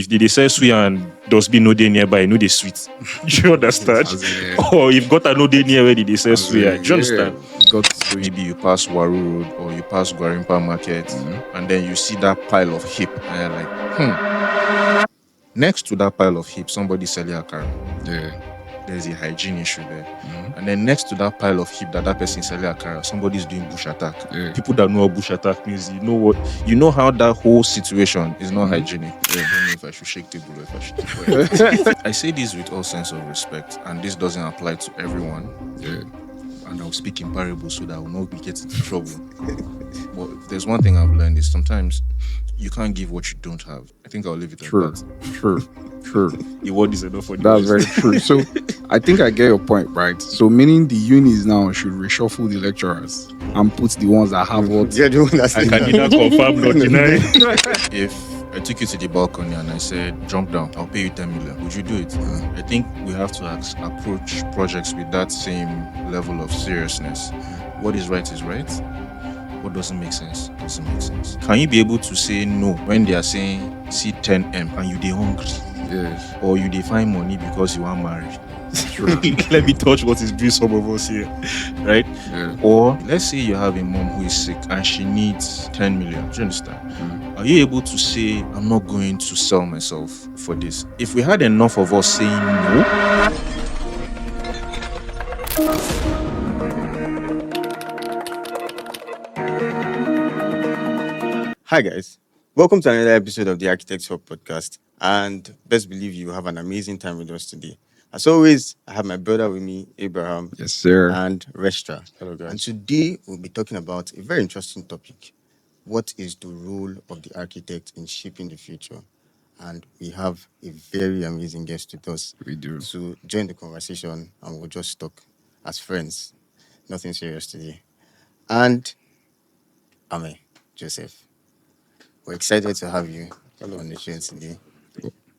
If they sell sweet and there's be no day nearby, no they sweet. Do you understand? Or if got a no day near where they sell sweet, do you understand? Maybe you pass Waru Road or you pass Gwarimpa Market, and then you see that pile of hip, and you're like, Next to that pile of hip, somebody selling akara. Yeah. There's a hygiene issue there. And then next to that pile of hip that person is selling akara, somebody's doing bush attack. Yeah. People that know what bush attack means, you know how that whole situation is not hygienic. I don't know if I should shake table or if I should keep quiet. I say this with all sense of respect, and this doesn't apply to everyone. Yeah. And I'll speak in parables so that I will not get into trouble. But if there's one thing I've learned is sometimes you can't give what you don't have. I think I'll leave it at that. True. The word is enough for you. That's very true. So I think I get your point, right? So meaning the unis now should reshuffle the lecturers and put the ones that have what. Yeah, the one that's I can neither confirm nor deny. If I took you to the balcony and I said, jump down, I'll pay you 10 million, would you do it? I think we have to approach projects with that same level of seriousness. What is right is right. What doesn't make sense doesn't make sense. Can you be able to say no when they are saying see 10M and you dey hungry? Yes. Or you dey find money because you are married? Let me touch what is doing some of us here, right? Yeah. Or let's say you have a mom who is sick and she needs 10 million. Do you understand? Are you able to say, I'm not going to sell myself for this? If we had enough of us saying no, Hi guys, welcome to another episode of the TheArkitecktsHub Podcast, and best believe you have an amazing time with us today. As always, I have my brother with me, Abraham. Yes, sir. And Restra. hello guys. And today we'll be talking about a very interesting topic. What is the role of the architect in shaping the future? And we have a very amazing guest with us. We do. To join the conversation, and we'll just talk as friends. Nothing serious today. And Ame, Joseph. We're excited to have you on the show today.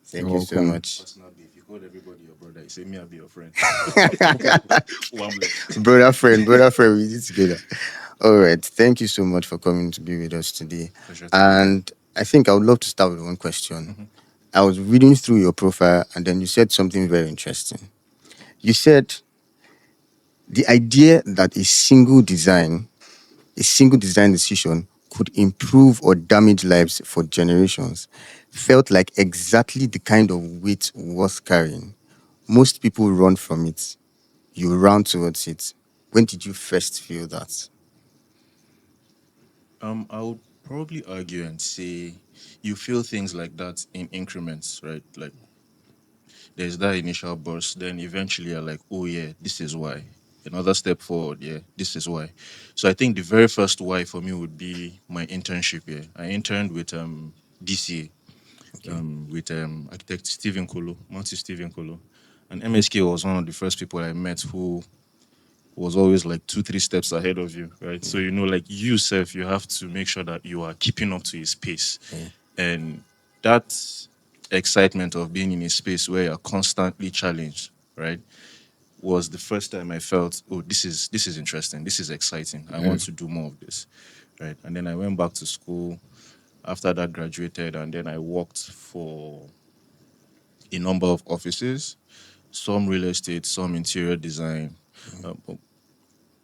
Thank you so welcome. much. If you call everybody your brother, you say me, I'll be your friend. brother friend, we did together. All right. Thank you so much for coming to be with us today. Pleasure. And I think I would love to start with one question. I was reading through your profile, and then you said something very interesting. You said the idea that a single design decision could improve or damage lives for generations felt like exactly the kind of weight worth carrying. Most people run from it. You run towards it. When did you first feel that? I would probably argue and say you feel things like that in increments, right? Like there's that initial burst, then eventually you're like, oh yeah, this is why. Another step forward, yeah, this is why. So I think the very first why for me would be my internship here. I interned with DCA, with architect Stephen Kolo, Monty Stephen Kolo. And MSK was one of the first people I met who was always like 2-3 steps ahead of you, right? So like you self, you have to make sure that you are keeping up to his pace. And that excitement of being in a space where you're constantly challenged, right, was the first time I felt, oh, this is interesting, this is exciting. I want to do more of this, right? And then I went back to school after that, graduated, and then I worked for a number of offices, some real estate, some interior design. But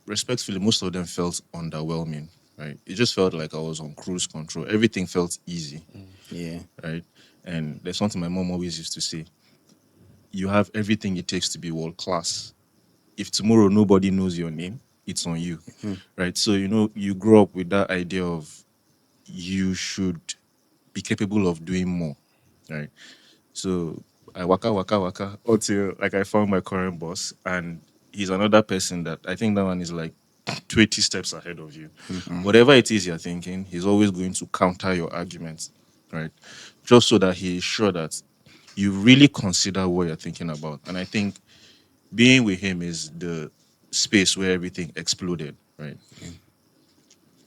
respectfully, most of them felt underwhelming, right? It just felt like I was on cruise control. Everything felt easy, Yeah. right? And there's something my mom always used to say: you have everything it takes to be world class. If tomorrow nobody knows your name, it's on you, right? So you grow up with that idea of you should be capable of doing more, right? So I waka until like I found my current boss, and he's another person that I think that one is like 20 steps ahead of you. Whatever it is you're thinking, he's always going to counter your arguments, right? Just so that he is sure that you really consider what you're thinking about. And I think being with him is the space where everything exploded, right?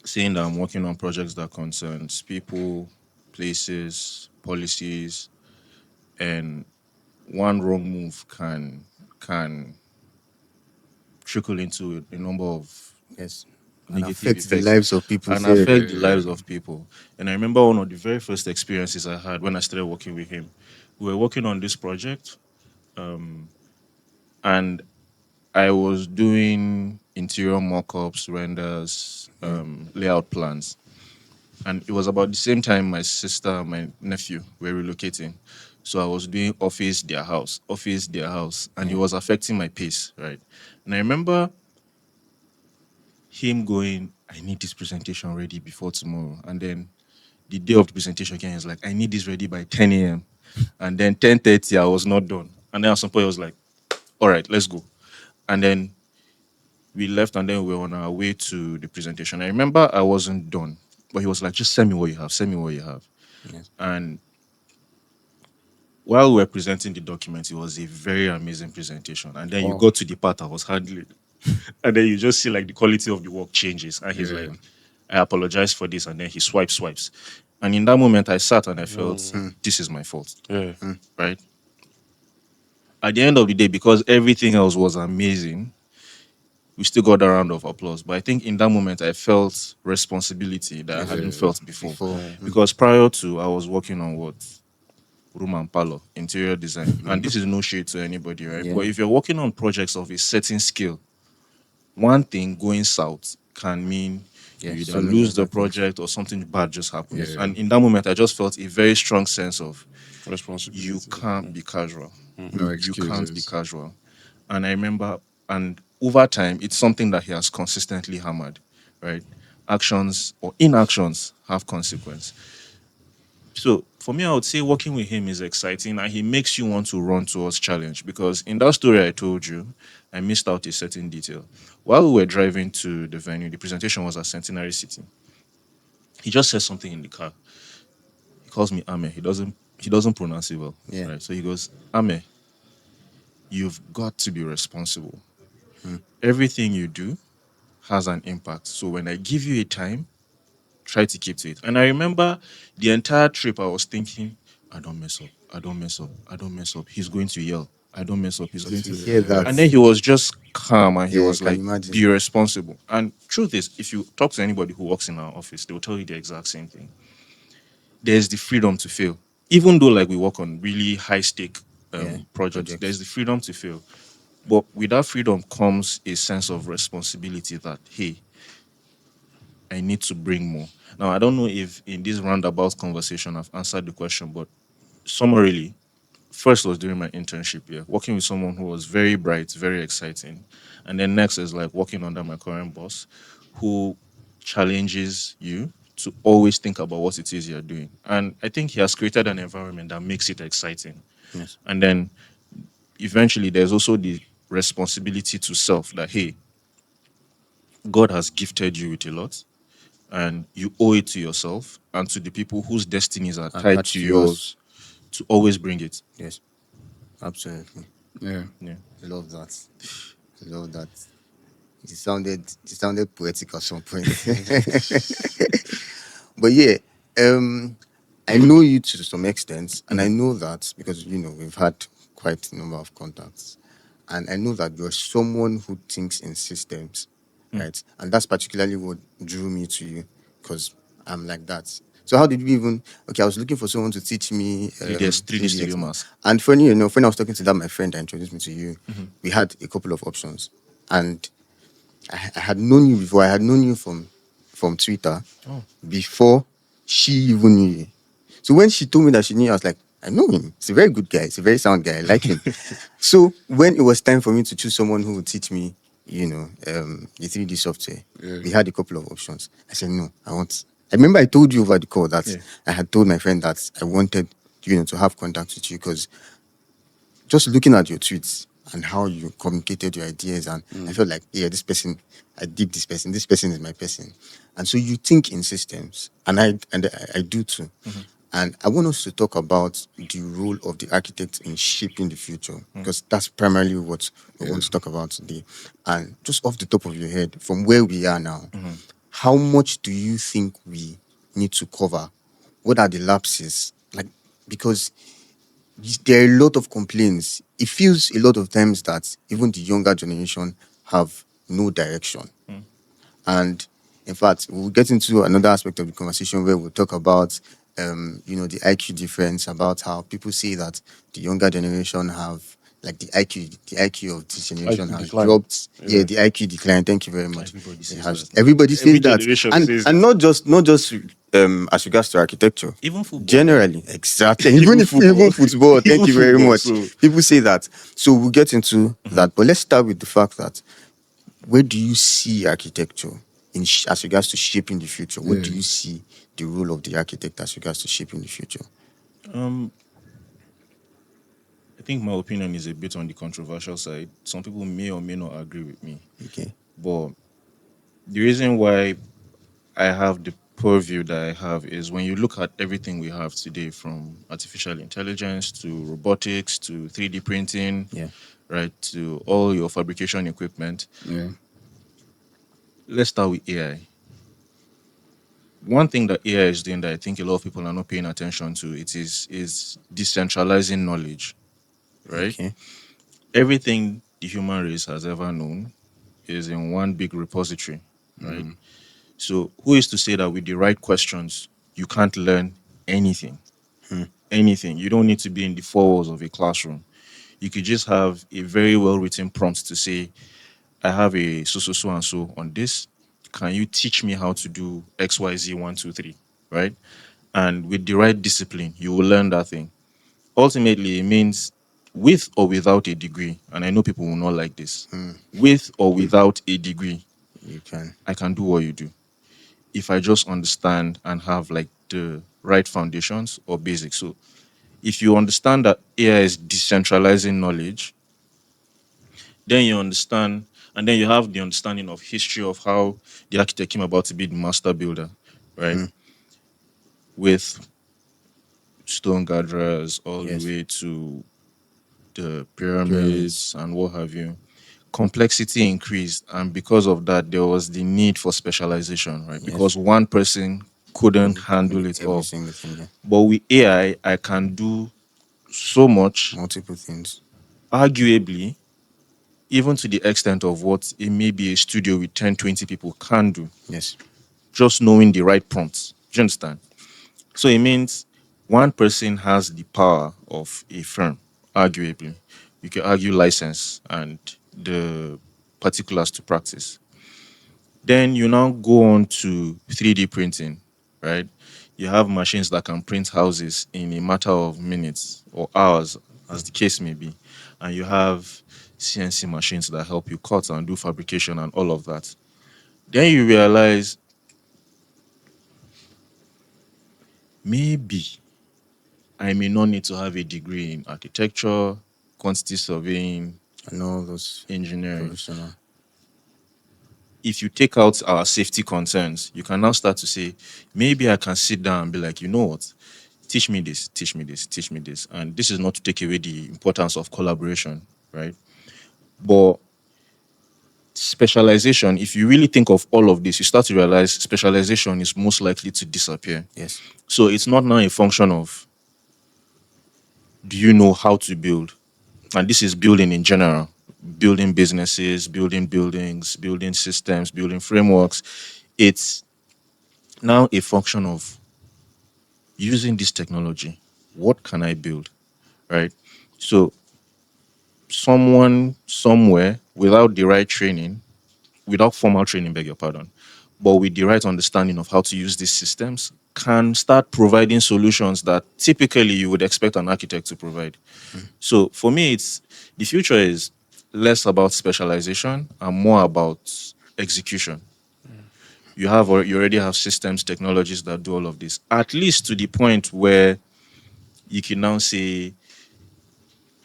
Seeing that I'm working on projects that concerns people, places, policies, and one wrong move can trickle into a number of Yes. and negative affect the effects lives of people. and Say, affect the lives of people. And I remember one of the very first experiences I had when I started working with him. We were working on this project, and I was doing interior mock-ups, renders, layout plans. And it was about the same time my sister and my nephew were relocating. So I was doing office, their house, and it was affecting my pace, right? And I remember him going, I need this presentation ready before tomorrow. And then the day of the presentation again, he's like, I need this ready by 10 a.m. And then 10:30, I was not done. And then at some point, I was like, all right, let's go. And then we left, and then we were on our way to the presentation. I remember I wasn't done, but he was like, just send me what you have, send me what you have. yes. And while we were presenting the document, it was a very amazing presentation. And then you Wow. got to the part I was handling. And then you just see like the quality of the work changes. And he's Yeah. like, I apologize for this. And then he swipes. And in that moment, I sat and I felt, this is my fault, Yeah. right? At the end of the day, because everything else was amazing, we still got a round of applause. But I think in that moment, I felt responsibility that I Yes. hadn't felt before. Before. Because prior to, I was working on what? Room and parlor, interior design. And this is no shade to anybody, right? Yeah. But if you're working on projects of a certain scale, one thing going south can mean Yeah. you either So many lose the other things. project or something bad just happens. Yeah. And in that moment, I just felt a very strong sense of you Responsibility. can't be casual. No You can't be excuses. casual. And I remember, and over time, it's something that he has consistently hammered, right? Actions or inactions have consequence. So for me, I would say working with him is exciting and he makes you want to run towards challenge because in that story I told you, I missed out a certain detail. While we were driving to the venue, the presentation was at Centenary City. He just said something in the car. He calls me Ame. He doesn't pronounce it well. Yeah. Right. So he goes, Ame, you've got to be responsible. Everything you do has an impact. So when I give you a time, try to keep to it. And I remember the entire trip I was thinking, I don't mess up. I don't mess up. I don't mess up. He's going to yell. I don't mess up. He's going You to. hear that? And then he was just calm and he Yeah, I was can like, imagine. be responsible. And truth is, if you talk to anybody who works in our office, they will tell you the exact same thing. There's the freedom to fail. Even though like we work on really high stake Yeah. projects, there's the freedom to fail. But with that freedom comes a sense of responsibility that, hey, I need to bring more. Now, I don't know if in this roundabout conversation I've answered the question, but summarily, first was during my internship here, working with someone who was very bright, very exciting. And then next is like working under my current boss who challenges you to always think about what it is you're doing. And I think he has created an environment that makes it exciting. Yes. And then eventually there's also the responsibility to self that, hey, God has gifted you with a lot and you owe it to yourself and to the people whose destinies are tied Attached to to yours. yours to always bring it. Yes. Absolutely. Yeah. Yeah. Love that. Love that. It sounded poetic at some point. But yeah, I know you to some extent, and I know that because we've had quite a number of contacts, and I know that you're someone who thinks in systems, right? And that's particularly what drew me to you because I'm like that. So how did we even? Okay, I was looking for someone to teach me 3D Studio Mask. And funny enough, when I was talking to that my friend that introduced me to you, we had a couple of options, and I had known you before. I had known you from Twitter before she even knew you. So when she told me that she knew, I was like, I know him. He's a very good guy. He's a very sound guy. I like him. So when it was time for me to choose someone who would teach me, the 3D software, we had a couple of options. I said, no, I want. I remember I told you over the call that I had told my friend that I wanted, to have contact with you because just looking at your tweets and how you communicated your ideas, and I felt like, yeah, this person, I dig this person is my person. And so you think in systems, and I do too. And I want us to talk about the role of the architect in shaping the future, because that's primarily what we want to talk about today. And just off the top of your head, from where we are now, how much do you think we need to cover? What are the lapses? Like, because there are a lot of complaints. It feels a lot of times that even the younger generation have no direction. And In fact, we'll get into another aspect of the conversation where we'll talk about, the IQ difference, about how people say that the younger generation have, like, the IQ of this generation IQ has decline. dropped. Yeah, Yeah. the IQ decline. Thank you very much. Everybody It says has. that now. Everybody Every says that, generation and says and it. not just as regards to architecture. Even football. Generally, exactly. Even Even football. football. Thank Even you very football. much. So People say that. So we'll get into that. But let's start with the fact that, where do you see architecture as regards to shaping the future? What do Yeah. you see the role of the architect as regards to shaping the future? um I think my opinion is a bit on the controversial side. Some people may or may not agree with me. Okay. But the reason why I have the purview that I have is when you look at everything we have today, from artificial intelligence to robotics to 3D printing, Yeah. right, to all your fabrication equipment. Yeah. Let's start with AI. One thing that AI is doing that I think a lot of people are not paying attention to, is decentralizing knowledge, right? Okay. Everything the human race has ever known is in one big repository, right? So who is to say that with the right questions you can't learn anything? Anything. You don't need to be in the four walls of a classroom. You could just have a very well written prompt to say, I have a so and so on this. Can you teach me how to do XYZ 1, 2, 3? Right? And with the right discipline, you will learn that thing. Ultimately, it means with or without a degree, and I know people will not like this, with or without a degree, You can. I can do what you do. If I just understand and have like the right foundations or basics. So if you understand that AI is decentralizing knowledge, then you understand, and then you have the understanding of history of how the architect came about to be the master builder, right? With stone gatherers all the Yes. way to the Pyramids. pyramids and what have you. Complexity increased, and because of that, there was the need for specialization, right? Because Yes. one person couldn't Can handle do it every all. single thing. Yeah. But with AI, I can do so much, Multiple things. arguably, even to the extent of what it may be a studio with 10, 20 people can do, Yes. just knowing the right prompts. Do you understand? So it means one person has the power of a firm, arguably. You can argue license and the particulars to practice. Then you now go on to 3D printing, right? You have machines that can print houses in a matter of minutes or hours, as the case may be. And you have CNC machines that help you cut and do fabrication and all of that. Then you realize maybe I may not need to have a degree in architecture, quantity surveying, And all those engineering. professional. If you take out our safety concerns, you can now start to say, maybe I can sit down and be like, you know what? Teach me this, teach me this, teach me this. And this is not to take away the importance of collaboration, right? But specialization, if you really think of all of this, you start to realize specialization is most likely to disappear. Yes. So it's not now a function of do you know how to build? And this is building in general, building businesses, building buildings, building systems, building frameworks. It's now a function of using this technology. What can I build? Right? So someone somewhere without the right training, without formal training, beg your pardon, but with the right understanding of how to use these systems, can start providing solutions that typically you would expect an architect to provide. So for me, it's the future is less about specialization and more about execution. You already have systems, technologies that do all of this, at least to the point where you can now say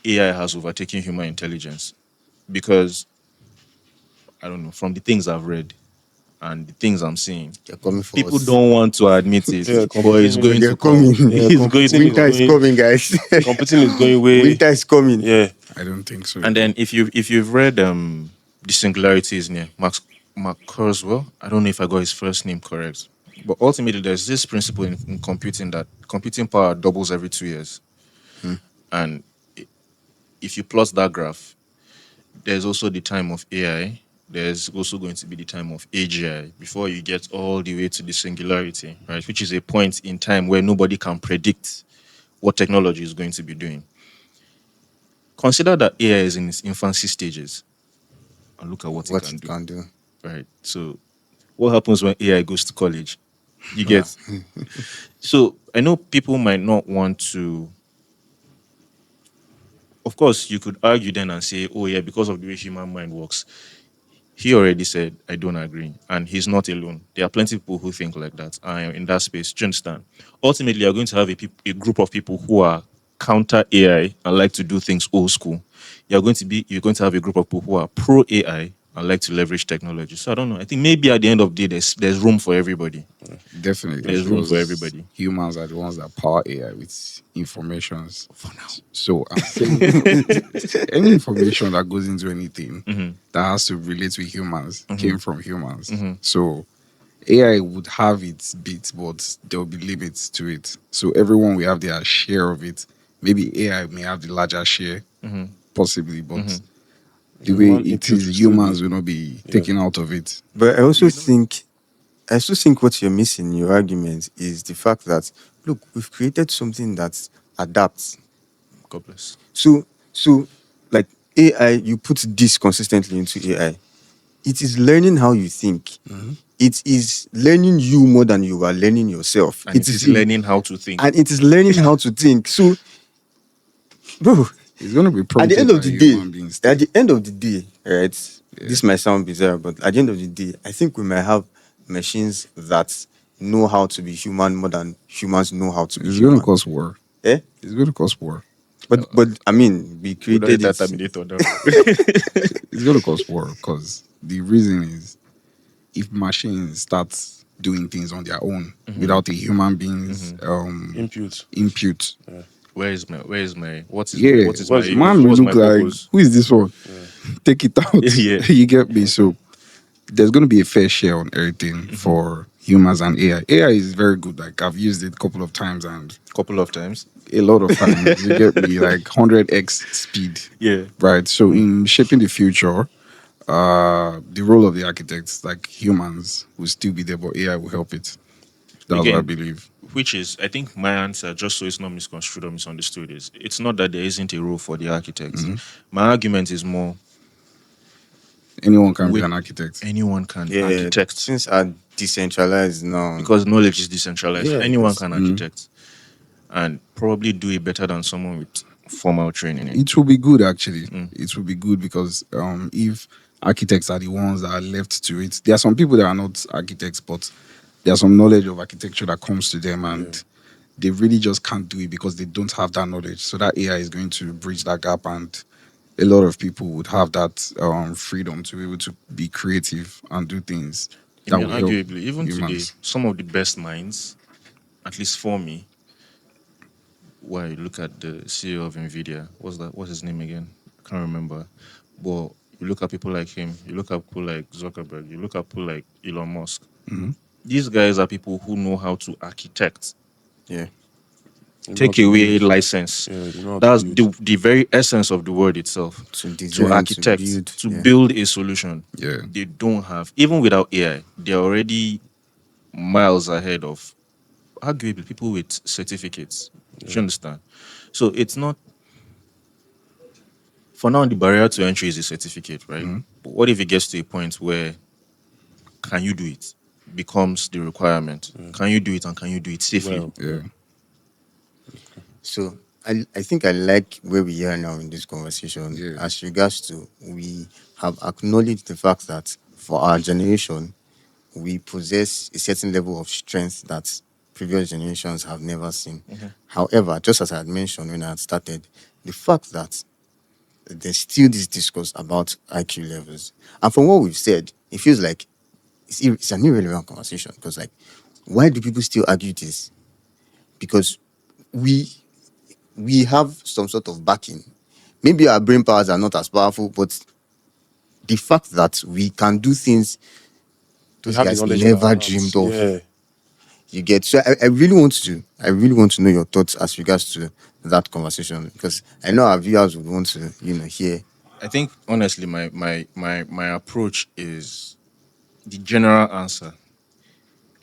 AI has overtaken human intelligence. Because I don't know, from the things I've read and the things I'm seeing, They're coming for people us. don't want to admit Yeah, it, but it's computing But going is they're to come. coming. yeah, It's going to computing is Winter come. is going coming, guys. computing is going way. Winter is coming. Yeah. I don't think so And again. then if you've read the singularities near Mark Kurzweil, I don't know if I got his first name correct, but ultimately there's this principle in computing that computing power doubles every 2 years, and if you plot that graph, there's also the time of AI, there's also going to be the time of AGI before you get all the way to the singularity, right? Which is a point in time where nobody can predict what technology is going to be doing. Consider that AI is in its infancy stages and look at what it What can it do, can do. right? So, what happens when AI goes to college? You Yeah. get. So, I know people might not want to. Of course, you could argue then and say, oh, yeah, because of the way human mind works. He already said, I don't agree. And he's not alone. There are plenty of people who think like that in that space. Do you understand? Ultimately, you're going to have a group of people who are counter AI and like to do things old school. You're going to have a group of people who are pro AI and like to leverage technology. So I don't know. I think maybe at the end of the day, there's room for everybody. Definitely, There's room for because everybody. humans are the ones that power AI with informations. For now. So I'm saying any information that goes into anything that has to relate with humans came from humans. So AI would have its bits, but there will be limits to it. So everyone will have their share of it. Maybe AI may have the larger share, possibly, but the way Human it input is, will still be. humans will not be Yeah. taken out of it. But I also think what you're missing in your argument is the fact that look, we've created something that adapts. God bless. So like AI, you put this consistently into AI. It is learning how you think. It is learning you more than you are learning yourself. And it is learning how to think. and it is learning how to think. So, bro, It's going to be at the prompted end of by the day, human beings. at the end of the day, right? This might sound bizarre, but at the end of the day, I think we might have machines that know how to be human more than humans know how to be It's going to human. cause war. Eh? It's going to cause war. But I mean, we We don't created hit that it. Terminator now. It's going to cause war because the reason is if machines start doing things on their own without a human being's Input. input, yeah, what is my What's man yours? will what's look my like, purpose? who is this one? Take it out. Yeah. You get me? So there's going to be a fair share on everything for humans and AI. AI is very good. Like I've used it a couple of times and Couple of times. a lot of times. You get me? Like 100x speed. Yeah. Right. So in shaping the future, the role of the architects, like humans, will still be there, but AI will help it. That's what I Again, believe. which is, I think my answer, just so it's not misconstrued or misunderstood, is it's not that there isn't a role for the architects. My argument is more Anyone can be with an architect. anyone can Yeah, architect things are decentralized now. because knowledge is decentralized. Yeah, Anyone because can architect and probably do it better than someone with formal training in. It will be good actually. It will be good because if architects are the ones that are left to it, there are some people that are not architects, but there's some knowledge of architecture that comes to them and they really just can't do it because they don't have that knowledge. So that AI is going to bridge that gap and a lot of people would have that freedom to be able to be creative and do things I that mean, will help arguably, even today, humans. some of the best minds, at least for me, why you look at the CEO of Nvidia, what's his name again? I can't remember. But you look at people like him, you look at people like Zuckerberg, you look at people like Elon Musk. These guys are people who know how to architect, yeah, You know how take to away build. license. Yeah, you know how to That's build. the very essence of the word itself. to To design, to architect, build. to Yeah. build a solution. Yeah. They don't have, even without AI, they're already miles ahead of arguably people with certificates. Do you understand? So it's not, for now, the barrier to entry is a certificate, right? But what if it gets to a point where can you do it becomes the requirement? Can you do it and can you do it safely? Well, Yeah. So I think I like where we are now in this conversation Yeah. as regards to we have acknowledged the fact that for our generation we possess a certain level of strength that previous generations have never seen. However, just as I had mentioned when I had started, the fact that there's still this discourse about IQ levels, and from what we've said, it feels like it's an irrelevant conversation because, like, why do people still argue this? Because we we have some sort of backing. Maybe our brain powers are not as powerful, but the fact that we can do things we those have the guys knowledge in our never hands. dreamed of. Yeah. You get so I really want to know your thoughts as regards to that conversation because I know our viewers would want to hear I think honestly, my approach is the general answer.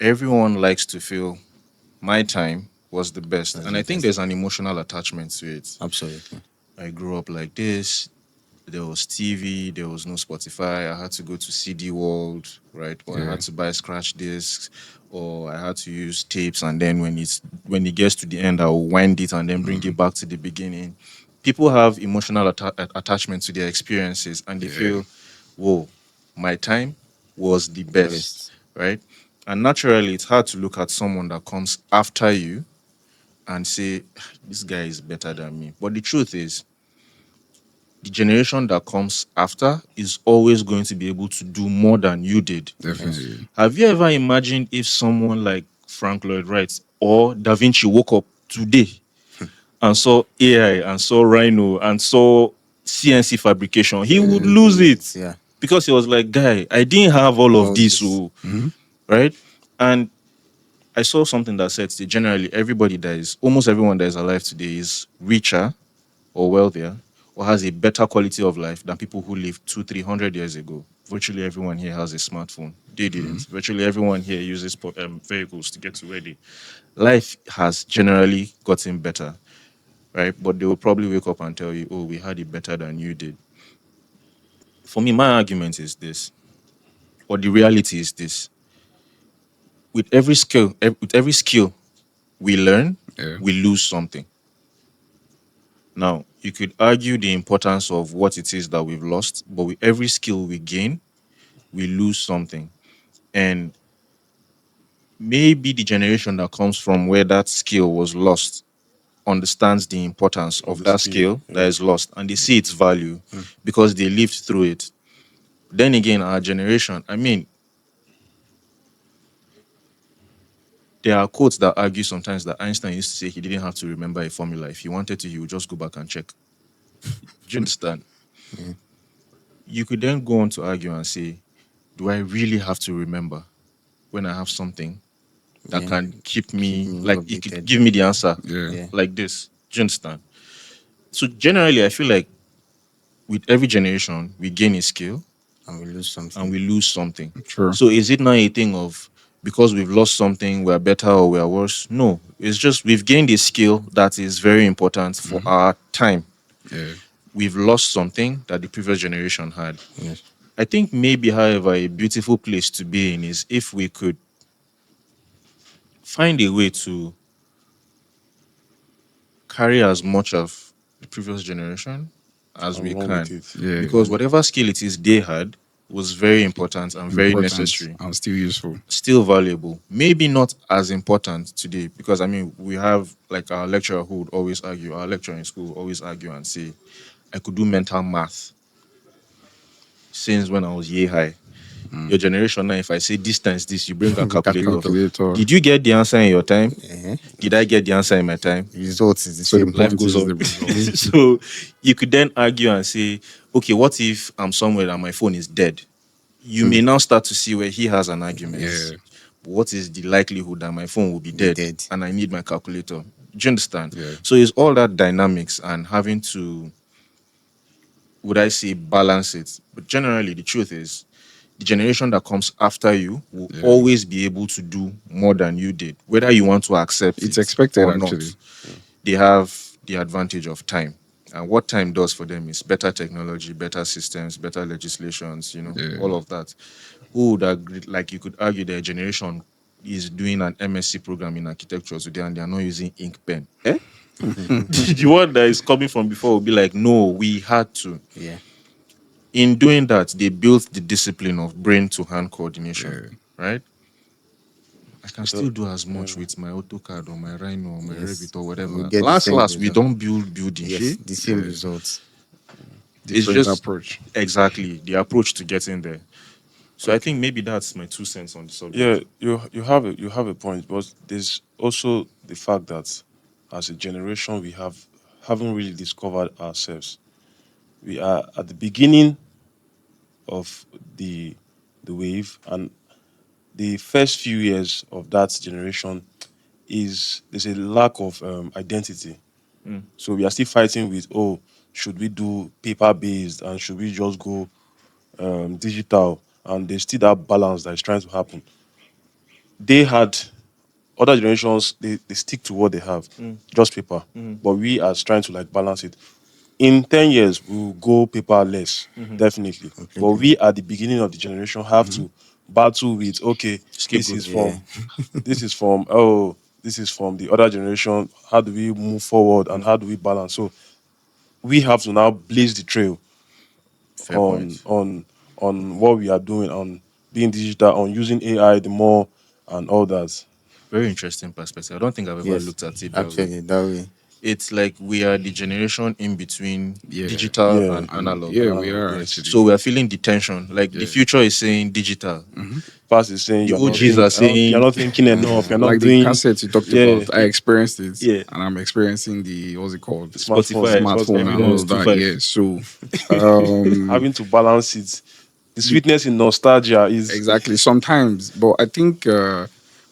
Everyone likes to feel my time was the best, That's and the I think best. there's an emotional attachment to it. Absolutely. I grew up like this. There was TV, there was no Spotify. I had to go to CD World, right? Or I Yeah. had to buy scratch discs, or I had to use tapes. And then when it gets to the end, I'll wind it and then bring it back to the beginning. People have emotional attachment to their experiences, and they Yeah. feel, "Whoa, my time was the The best," best. right? And naturally, it's hard to look at someone that comes after you and say, "This guy is better than me." But the truth is, the generation that comes after is always going to be able to do more than you did. Yes. Definitely. Have you ever imagined if someone like Frank Lloyd Wright or Da Vinci woke up today and saw AI and saw Rhino and saw CNC fabrication? He would lose Lose it it. Yeah. because he was like, guy, I didn't have all of All this, this. oh, right? And I saw something that said generally everybody that is almost everyone that is alive today is richer or wealthier or has a better quality of life than people who lived 200-300 years ago. Virtually everyone here has a smartphone. They didn't. Virtually everyone here uses vehicles to get to where they. Life has generally gotten better, right? But they will probably wake up and tell you, "Oh, we had it better than you did." For me, my argument is this, or the reality is this: with every skill we learn, Yeah. we lose something. Now, you could argue the importance of what it is that we've lost, but with every skill we gain, we lose something. And maybe the generation that comes from where that skill was lost understands the importance of of the that skill. skill that Yeah. is lost and they see its value because they lived through it. Then again, our generation, I mean, there are quotes that argue sometimes that Einstein used to say he didn't have to remember a formula. If he wanted to, he would just go back and check. Do you understand? You could then go on to argue and say, do I really have to remember when I have something that Yeah. can keep Keep me, me like, it could updated. give me the answer Yeah. Yeah. like this? Do you understand? So generally, I feel like with every generation, we gain a skill And we lose and something. we lose something. Sure. So is it not a thing of because we've lost something, we're better or we're worse? No, it's just we've gained a skill that is very important for our time. Yeah. We've lost something that the previous generation had. Yes. I think maybe, however, a beautiful place to be in is if we could find a way to carry as much of the previous generation as we And run with can. it. Yeah. Because whatever skill it is they had was very important and very Important necessary, and still useful. still valuable. Maybe not as important today, because I mean, we have like our lecturer who would always argue, our lecturer in school would always argue and say, I could do mental math since when I was year high. Your generation now, if I say distance this, you bring a The calculator. calculator. Calculator. Did you get the answer in your time? Eh? Did I get the answer in my time? Result is the So the same. Life point goes is on. the result. So you could then argue and say, okay, what if I'm somewhere and my phone is dead? You may now start to see where he has an argument. Yeah. What is the likelihood that my phone will be Be dead dead. and I need my calculator? Do you understand? Yeah. So it's all that dynamics and having to, would I say, balance it. But generally, the truth is, the generation that comes after you will Yeah. always be able to do more than you did, whether you want to accept It's it expected or actually. not. They have the advantage of time. And what time does for them is better technology, better systems, better legislations, Yeah. all of that. Who would agree, like you could argue their generation is doing an MSc program in architecture today and they are not using ink pen. Eh? The one that is coming from before will be like, no, we had to. Yeah. In doing that, they built the discipline of brain to hand coordination, Yeah. right? I can So, still do as much yeah. with my AutoCAD or my Rhino or my Yes. Revit or We whatever. get the same Last, we result. don't build building. Yes. Shey? The same Yeah. results. It's Different just approach. exactly the approach to getting there. So I Okay. think maybe that's my 2 cents on the Yeah, subject. you have a point, but there's also the fact that as a generation we haven't really discovered ourselves. We are at the beginning of the wave, and the first few years of that generation is there's a lack of identity. Mm. So we are still fighting with, oh, should we do paper based and should we just go digital, and there's still that balance that is trying to happen. They had other generations, they stick to what they have, just paper. But we are trying to like balance it. In 10 years, we will go paperless, definitely. But we at the beginning of the generation have to battle with okay, this Scapegoat. is from this is from the other generation. How do we move forward and how do we balance? So we have to now blaze the trail Fair on point. on on what we are doing, on being digital, on using AI the more and all that. Very interesting perspective. I don't think I've ever Yes, looked at it that way. actually, that way. It's like we are the generation in between Yeah. digital Yeah. and analog. Yeah, we Analog, are yes. actually. So we are feeling the tension. Like the Yeah. future is saying digital. Past is saying The OGs are you're saying not thinking enough. You're not Like the doing cassette you talked yeah about, I experienced it, Yeah. and I'm experiencing the what's it called, smartphone. Spotify, smartphone and all Evidence of that. 2.5. Yeah, so um, Having to balance it. The sweetness in nostalgia is exactly. Sometimes, but I think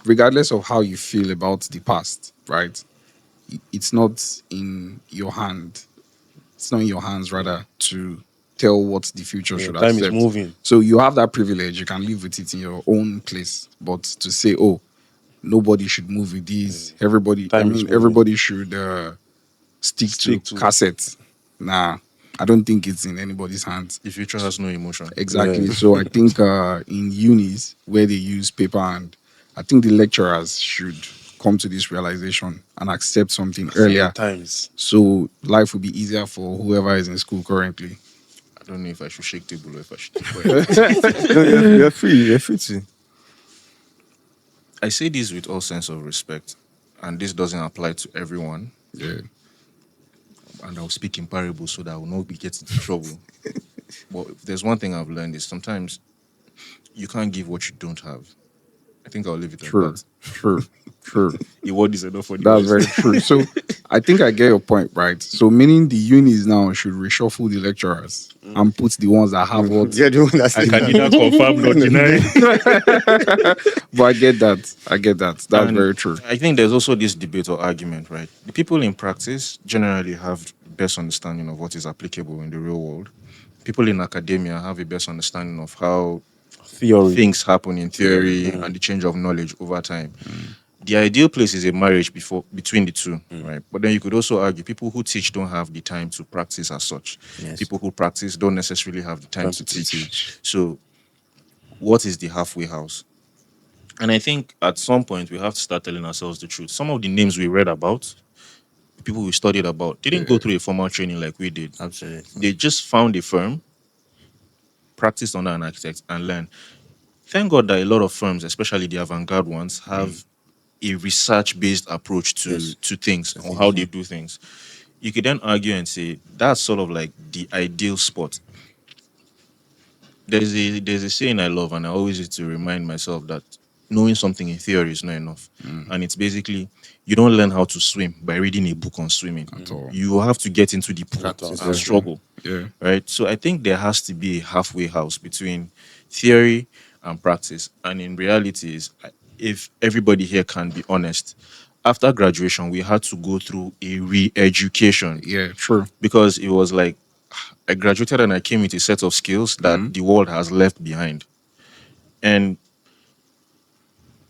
regardless of how you feel about the past, right? It's not in your hand. It's not in your hands, rather, to tell what the future yeah, should time is accept. moving. So you have that privilege. You can live with it in your own place. But to say, oh, nobody should move with these. Everybody, I Time is mean, moving. everybody should stick to Stick to cassettes. Nah, I don't think it's in anybody's hands. The future has no emotion. Exactly. Yeah. So I think in unis where they use paper, and I think the lecturers should come to this realization and accept something earlier, times. so life will be easier for whoever is in school currently. I don't know if I should shake table or if I should keep quiet. No, you're free. You're free to. I say this with all sense of respect, and this doesn't apply to everyone. Yeah. And I'll speak in parables so that I will not be getting into trouble. But if there's one thing I've learned is sometimes you can't give what you don't have. I think I'll leave it at True. that. True. A word is enough for the That's West. very true. So I think I get your point, right? So meaning the unis now should reshuffle the lecturers and put the ones that have what. You're the one that's I can neither confirm nor deny. But I get that. That's And very true. I think there's also this debate or argument, right? The people in practice generally have best understanding of what is applicable in the real world. People in academia have a best understanding of how Theory. things happen in theory and the change of knowledge over time. The ideal place is a marriage between the two, right? But then you could also argue people who teach don't have the time to practice as such. Yes. People who practice don't necessarily have the time to teach. So what is the halfway house? And I think at some point we have to start telling ourselves the truth. Some of the names we read about, the people we studied about, didn't go through a formal training like we did. Absolutely. They just found a firm, practiced under an architect, and learned. Thank God that a lot of firms, especially the avant-garde ones, have a research-based approach to things or how they do things. You could then argue and say that's sort of like the ideal spot. There's a saying I love, and I always used to remind myself that knowing something in theory is not enough. And it's basically you don't learn how to swim by reading a book on swimming. At all. You have to get into the pool and struggle. Yeah. Right? So I think there has to be a halfway house between theory and practice. And in reality, is if everybody here can be honest, after graduation, we had to go through a re-education. Yeah, true. Because it was like I graduated and I came with a set of skills that the world has left behind. And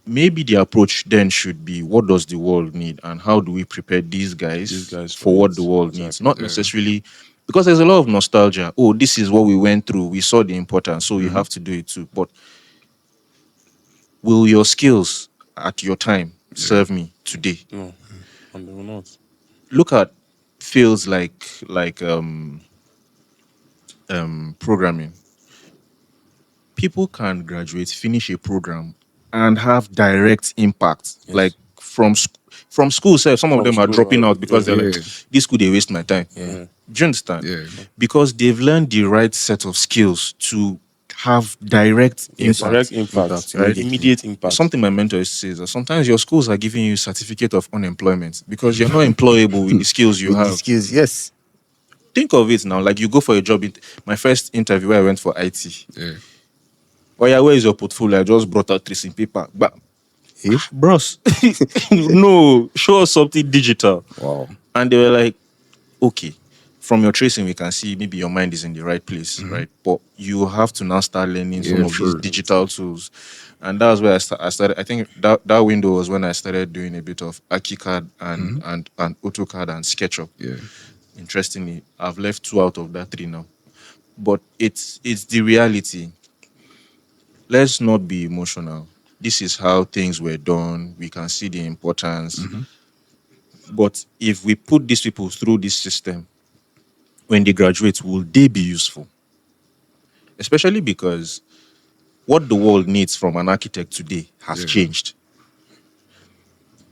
maybe the approach then should be what does the world need and how do we prepare these guys for for what it. the world Exactly. needs? Not necessarily because there's a lot of nostalgia. Oh, this is what we went through. We saw the importance, so you have to do it too. But will your skills at your time serve me today? No, and they will not. Look at fields like programming. People can graduate, finish a program, and have direct impact. Like from school, sir, some of From them are school, dropping out because they're like, Yeah. this could they waste my time. Yeah. Do you understand? Yeah. Because they've learned the right set of skills to have direct impact. Direct impact, right? immediate impact. Something my mentor used to say is that sometimes your schools are giving you certificate of unemployment because you're not employable with the skills you With the have. skills, yes. Think of it now, like you go for a job. My first interview where I went for IT. Yeah. Oh yeah, where is your portfolio? I just brought out tracing paper. But Eh? bros, no, show us something digital. Wow. And they were like, okay, from your tracing, we can see maybe your mind is in the right place, right? But you have to now start learning some Yeah, of these true. digital tools. And that was where I started. I think that window was when I started doing a bit of ArchiCAD and AutoCAD and SketchUp. Yeah. Interestingly, I've left 2 out of that 3 now. But it's the reality. Let's not be emotional. This is how things were done. We can see the importance. But if we put these people through this system, when they graduate, will they be useful? Especially because what the world needs from an architect today has Yeah. changed.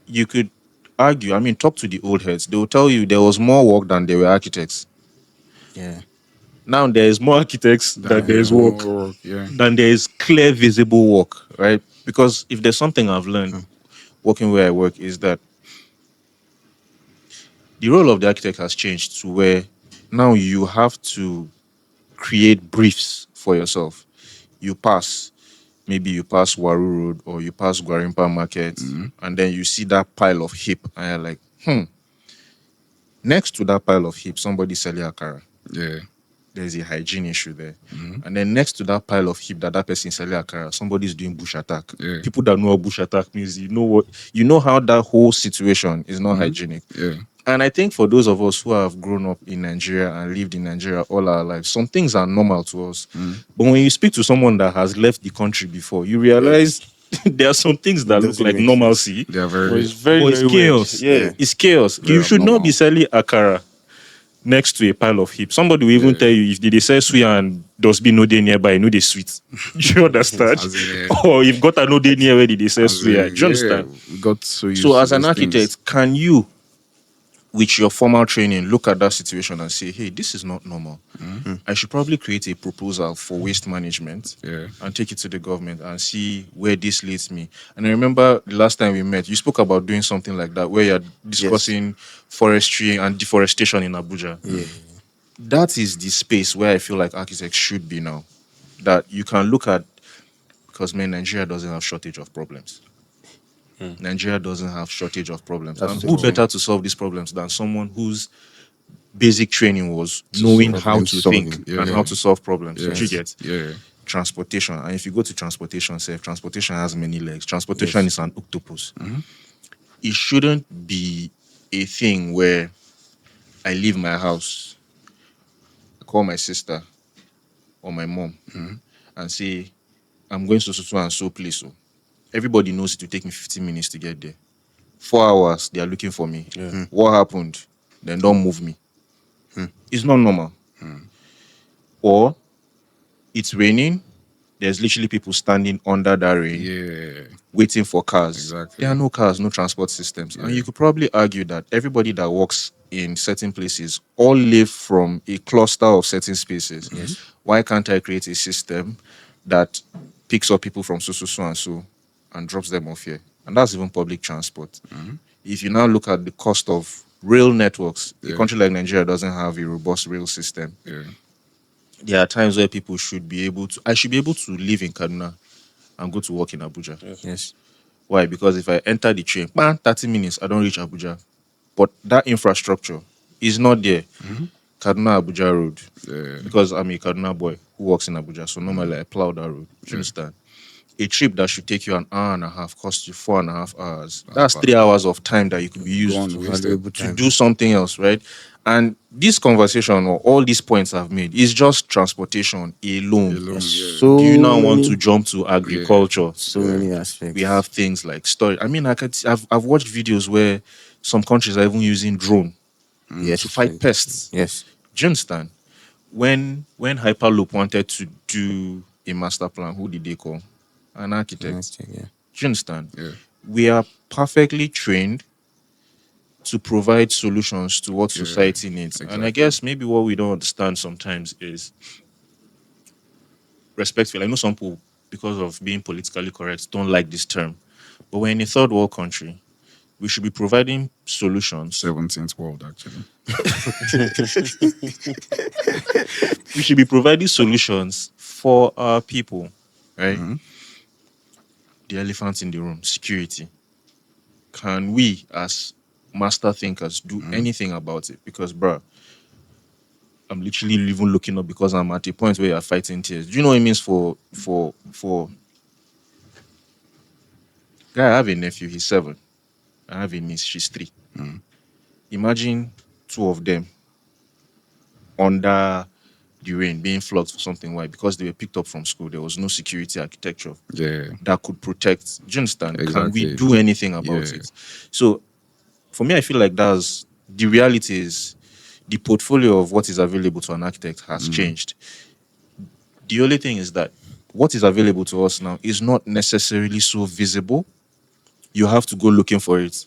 You could argue, I mean, talk to the old heads. They will tell you there was more work than there were architects. Yeah. Now there is more architects than there is work, More work. Yeah. than there is clear, visible work, right? Because if there's something I've learned working where I work is that the role of the architect has changed to where now you have to create briefs for yourself. You pass, maybe you pass Waru Road or you pass Gwarimpa Market, and then you see that pile of hip, and you're like, next to that pile of hip, somebody selling akara. Yeah. There's a hygiene issue there. And then next to that pile of hip that person is selling akara, somebody's doing bush attack. Yeah. People that know what bush attack means, you know how that whole situation is not hygienic. Yeah. And I think for those of us who have grown up in Nigeria and lived in Nigeria all our lives, some things are normal to us. But when you speak to someone that has left the country before, you realize there are some things that look doesn't like make normalcy. They are But very. it's very, But it's very weird. chaos. Yeah. It's chaos. Very You should not abnormal. be selling akara next to a pile of hip. Somebody will even tell you if they sell suya and dustbin no day nearby, no they sweet. You understand? As in, Or if got a no day near where they sell as suya. in, Do you understand? we got so used So to as an those architect, things. can you, with your formal training, look at that situation and say, hey, this is not normal. I should probably create a proposal for waste management Yeah. and take it to the government and see where this leads me. And I remember the last time we met, you spoke about doing something like that where you're discussing forestry and deforestation in Abuja. Yeah. That is the space where I feel like architects should be now. That you can look at, because man, Nigeria doesn't have shortage of problems. Nigeria doesn't have shortage of problems. That's And so who true. better to solve these problems than someone whose basic training was knowing how problem to solving. think Yeah. and how to solve problems. Yes. You get Yeah. transportation. And if you go to transportation, transportation has many legs. Transportation is an octopus. It shouldn't be a thing where I leave my house, I call my sister or my mom and say, I'm going to so and so place. So everybody knows it will take me 15 minutes to get there. 4 hours, they are looking for me. What happened? Then don't move me. It's not normal. Or it's raining. There's literally people standing under that rain, Yeah. waiting for cars. Exactly. There are no cars, no transport systems. And you could probably argue that everybody that works in certain places all live from a cluster of certain spaces. Yes. Why can't I create a system that picks up people from so and so and drops them off here? And that's even public transport. If you now look at the cost of rail networks, a country like Nigeria doesn't have a robust rail system. Yeah. There are times where people should be able to, I should be able to live in Kaduna and go to work in Abuja. Yes. Why? Because if I enter the train, 30 minutes, I don't reach Abuja. But that infrastructure is not there. Kaduna Abuja Road. Yeah. Because I'm a Kaduna boy who works in Abuja. So normally I plow that road. Do you understand? A trip that should take you an hour and a half costs you 4.5 hours. That's bad. 3 hours of time that you could be used Gone, wasted. Valuable to time. do something else, right? And this conversation or all these points I've made is just transportation alone. Alone, yeah. So Do you now want many- to jump to agriculture? so many aspects. We have things like storage. I mean, I've watched videos where some countries are even using drone yes to fight pests. Yes. Do you understand? When Hyperloop wanted to do a master plan, who did they call? An architect. Yeah. Do you understand? Yeah. We are perfectly trained to provide solutions to what society needs. And I exactly. guess maybe what we don't understand sometimes is respectful. I know some people, because of being politically correct, don't like this term. But we're in a third world country. We should be providing solutions. 17th world, actually. We should be providing solutions for our people, right? The elephant in the room, security. Can we, as master thinkers, do anything about it? Because, bruh, I'm literally even looking up because I'm at a point where you're fighting tears. Do you know what it means for guy? I have a nephew, he's 7. I have a niece, she's 3. Imagine two of them under the rain being flogged for something. Why? Because they were picked up from school. There was no security architecture Yeah, that could protect. Do you understand? Can we exactly. do anything about Yeah. it? So for me, I feel like that's the reality is the portfolio of what is available to an architect has changed. The only thing is that what is available to us now is not necessarily so visible. You have to go looking for it.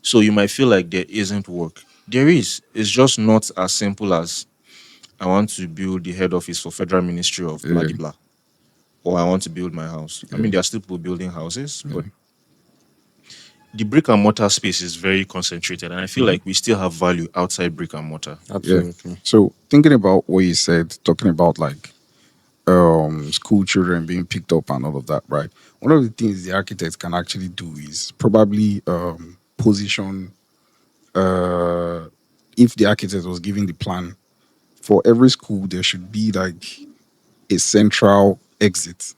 So you might feel like there isn't work. There is. It's just not as simple as I want to build the head office for Federal Ministry of blah Yeah. de blah, or I want to build my house. I mean, there are still people building houses, but the brick and mortar space is very concentrated, and I feel like we still have value outside brick and mortar. Yeah. Absolutely. So thinking about what you said, talking about like school children being picked up and all of that, right? One of the things the architects can actually do is probably position if the architect was giving the plan for every school there should be like a central exit,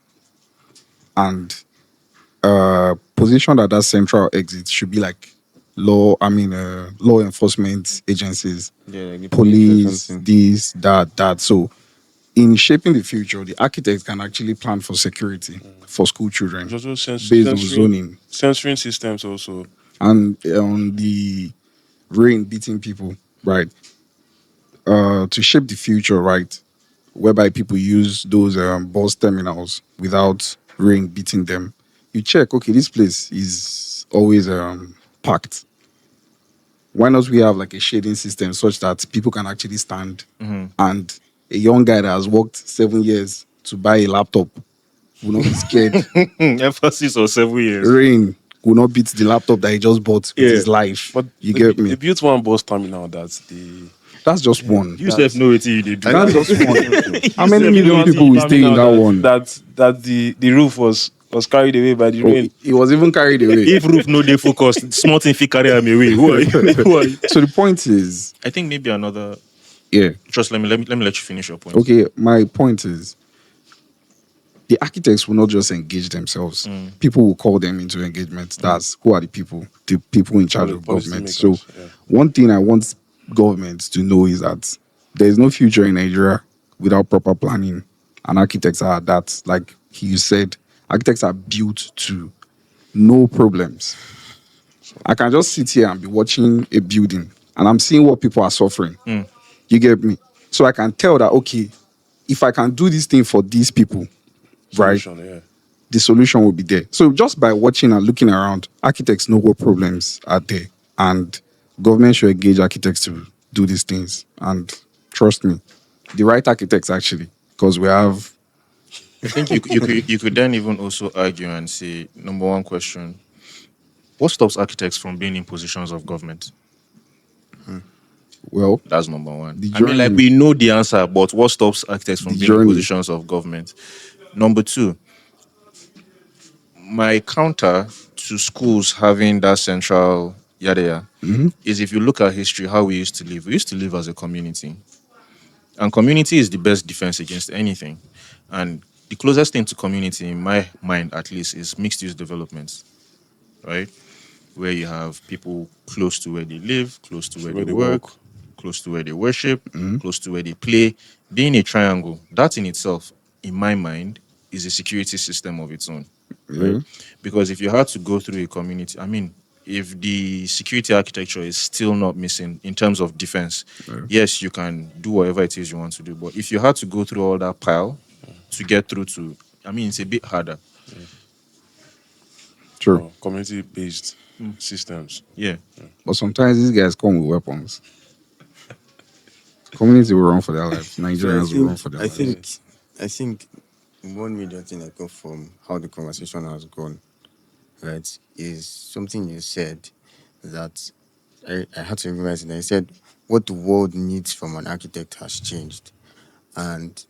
and position that that central exit should be like law enforcement agencies, Yeah, like the police or police, something. this, that. So in shaping the future, the architect can actually plan for security for school children There's also based on zoning censoring systems also. and on the rain beating people, right? To shape the future, right? Whereby people use those bus terminals without rain beating them. You check, okay, this place is always packed. Why not we have like a shading system such that people can actually stand and a young guy that has worked 7 years to buy a laptop will not be scared. Emphasis on 7 years. Rain will not beat the laptop that he just bought with Yeah. his life. But You get they me? built one bus terminal that's the That's just one. You self know what you do. That's just one. How many Yourself, you million know people will stay in that one? that the roof was carried away by the Oh, rain. he was even carried away. If roof no they focus, small thing fit carry am away. Who are you? Who are you? So the point is, I think maybe another. yeah, Just let me let you finish your point. okay. My point is, the architects will not just engage themselves. People will call them into engagement. That's who are the people? The people in charge of Policy government. So makers, yeah. one thing I want governments to know is that there is no future in Nigeria without proper planning. And architects are that, like you said, architects are built to no problems. I can just sit here and be watching a building and I'm seeing what people are suffering. You get me? So I can tell that, okay, if I can do this thing for these people, right, Solution, yeah. the solution will be there. So just by watching and looking around, architects know what problems are there. And government should engage architects to do these things. And trust me, the right architects actually, because we have, I think you could then even also argue and say number one question: what stops architects from being in positions of government? well, That's number one. the I mean, like journey, we know the answer, but what stops architects from the being in journey. positions of government? Number two, my counter to schools having that central yada yada is if you look at history, how we used to live. We used to live as a community. And community is the best defense against anything. And the closest thing to community, in my mind at least, is mixed use developments, right? Where you have people close to where they live, close to where they Where they work, work. close to where they worship, close to where they play. Being a triangle, that in itself, in my mind, is a security system of its own, right? Yeah. Because if you had to go through a community, I mean, if the security architecture is still not missing in terms of defense, yes, you can do whatever it is you want to do. But if you had to go through all that pile to get through to, I mean, it's a bit harder. True. Community based systems. Yeah. But sometimes these guys come with weapons. Community will run for their life. So Nigerians will run for their lives. I think one major thing I got from how the conversation has gone, right, is something you said that I had to realize it. I said what the world needs from an architect has changed. And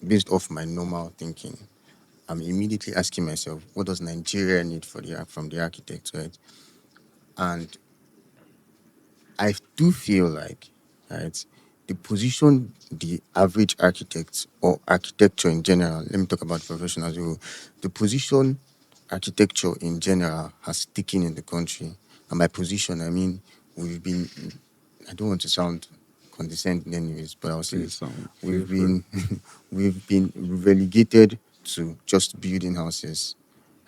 based off my normal thinking, I'm immediately asking myself, what does Nigeria need from the architect, right? And I do feel like, right, the position the average architect or architecture in general, let me talk about the profession as a whole, the position architecture in general has taken in the country. And by position, I mean we've been, I don't want to sound condescending anyways, but I'll say Please, it. feel We've free. been we've been relegated to just building houses,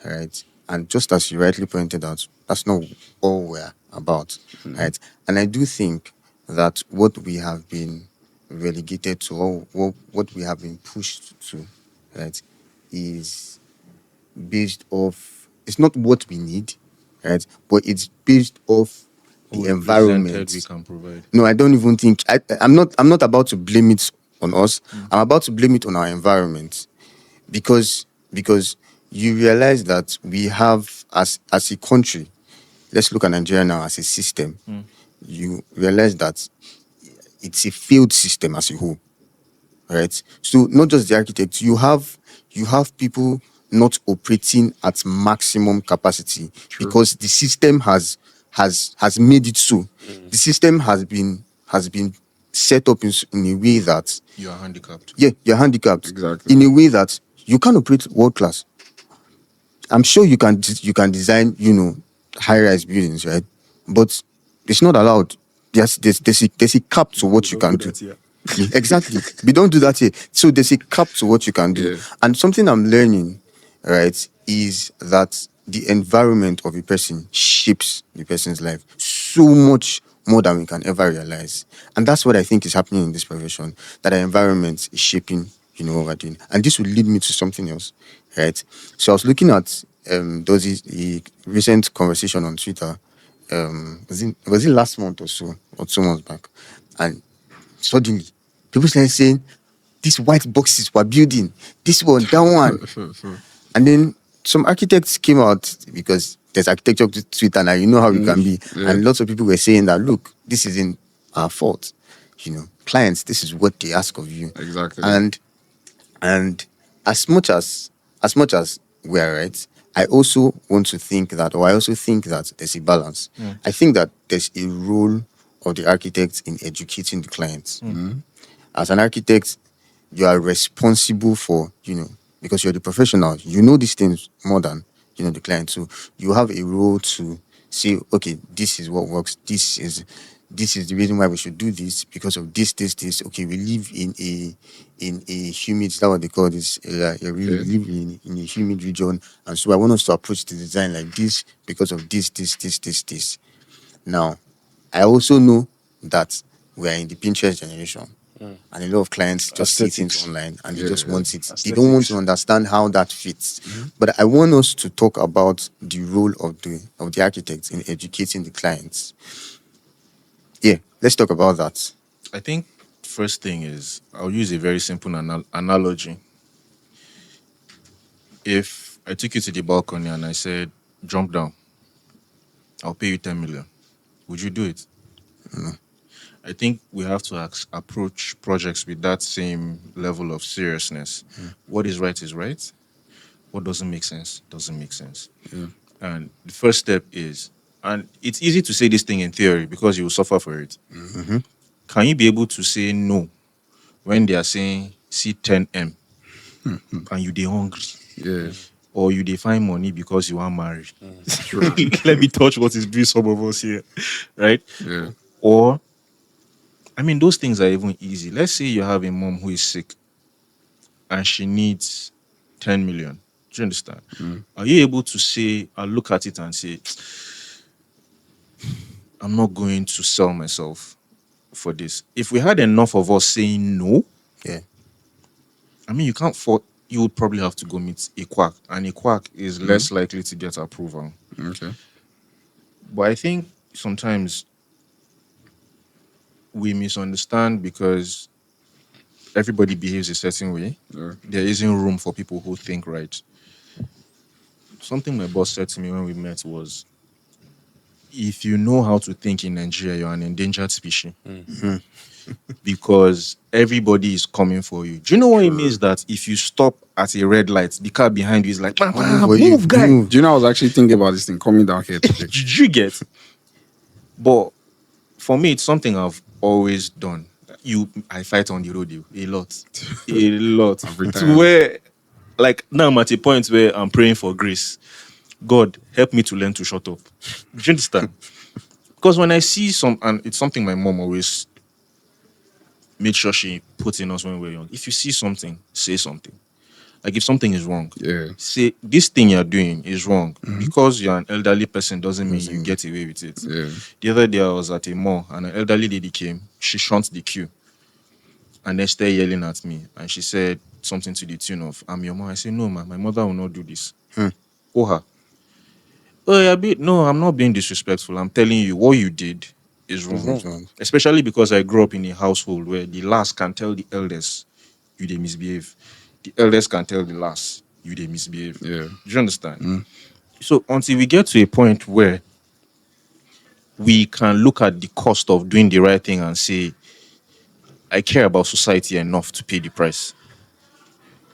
right? And just as you rightly pointed out, that's not all we're about, right? And I do think that what we have been relegated to, or what we have been pushed to, right, is based off. It's not what we need, right, but it's based off What the we presented, we environment. can provide. No, I don't even think I'm not about to blame it on us. I'm about to blame it on our environment because because you realize that we have as a country, let's look at Nigeria now as a system. You realize that it's a failed system as a whole, right? So not just the architects, you have people not operating at maximum capacity because the system has made it so. The system has been set up in a way that, You are handicapped. yeah, you're handicapped Exactly. in a way that you can't operate world class. I'm sure you can design, high rise buildings, right? But it's not allowed. There's a cap to what you can do. Yeah, exactly. We don't do that here. So there's a cap to what you can do. Yeah. And something I'm learning, right, is that the environment of a person shapes the person's life so much more than we can ever realize. And that's what I think is happening in this profession, that our environment is shaping, what we're doing. And this will lead me to something else, right? So I was looking at there was a recent conversation on Twitter. Was it last month or so, or 2 months back? And suddenly, people started saying, these white boxes we're building, this one, that one. And then some architects came out because there's architecture to Twitter now, you know how it can be. Yeah. And lots of people were saying that, look, this isn't our fault. Clients, this is what they ask of you. Exactly. And as much as we're right, I also think that there's a balance. I think that there's a role of the architect in educating the clients. As an architect, you are responsible for, because you're the professional, you know these things more than, the client. So you have a role to say, okay, this is what works. This is the reason why we should do this because of this. Okay, we live in a humid, is that what they call this? We live in a humid region, and so I want us to approach the design like this because of this. Now, I also know that we are in the Pinterest generation, and a lot of clients just see things Aesthetics. online and they Yeah, just yeah. want it. They don't want to understand how that fits. But I want us to talk about the role of the architect in educating the clients. Yeah, let's talk about that. I think first thing is I'll use a very simple analogy. If I took you to the balcony and I said, jump down, I'll pay you 10 million. Would you do it? I think we have to approach projects with that same level of seriousness. What is right is right. What doesn't make sense doesn't make sense. And the first step is, and it's easy to say this thing in theory because you will suffer for it. Can you be able to say no when they are saying C10M and you dey hungry? Yeah. Or you define money because you want married. Let me touch what is doing some of us here, right? Yeah. Or, I mean, those things are even easy. Let's say you have a mom who is sick and she needs 10 million. Do you understand? Are you able to say, I'll look at it and say, I'm not going to sell myself for this? If we had enough of us saying no, Yeah. I mean, you would probably have to go meet a quack, and a quack is less likely to get approval. Okay. But I think sometimes we misunderstand because everybody behaves a certain way. Yeah. There isn't room for people who think right. Something my boss said to me when we met was, if you know how to think in Nigeria, you're an endangered species. Because everybody is coming for you. Do you know what it means that if you stop at a red light, the car behind you is like, move, guy. Do you know I was actually thinking about this thing coming down here today? Did you get? But for me, it's something I've always done. I fight on the road a lot. A lot. Every To time. where like now I'm at a point where I'm praying for grace. God, help me to learn to shut up. Do you understand? Because when I see and it's something my mom always made sure she put in us when we were young. If you see something, say something. Like if something is wrong, Yeah. say this thing you're doing is wrong. Mm-hmm. Because you're an elderly person doesn't mean you Doesn't- get away with it. Yeah. The other day I was at a mall and an elderly lady came. She shunt the queue and then started yelling at me. And she said something to the tune of, "I'm your mom." I said, "No, ma, my mother will not do this." Hmm. Oh, her. Oh, yeah, no, I'm not being disrespectful. I'm telling you, what you did is It's wrong. not wrong. Especially because I grew up in a household where the last can tell the elders, you they misbehave. The elders can tell the last, you they misbehave. Yeah. Do you understand? So until we get to a point where we can look at the cost of doing the right thing and say, I care about society enough to pay the price,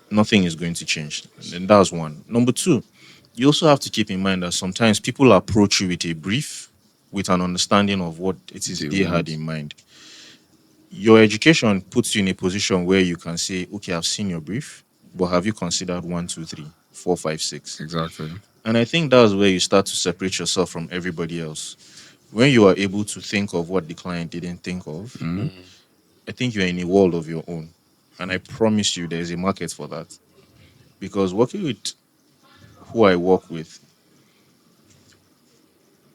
nothing is going to change. And that's one. Number two, you also have to keep in mind that sometimes people approach you with a brief, with an understanding of what it is They they had want. in mind. Your education puts you in a position where you can say, okay, I've seen your brief, but have you considered one, two, three, four, five, six? Exactly. And I think that's where you start to separate yourself from everybody else. When you are able to think of what the client didn't think of, I think you're in a world of your own. And I promise you there's a market for that. Because working with who I work with,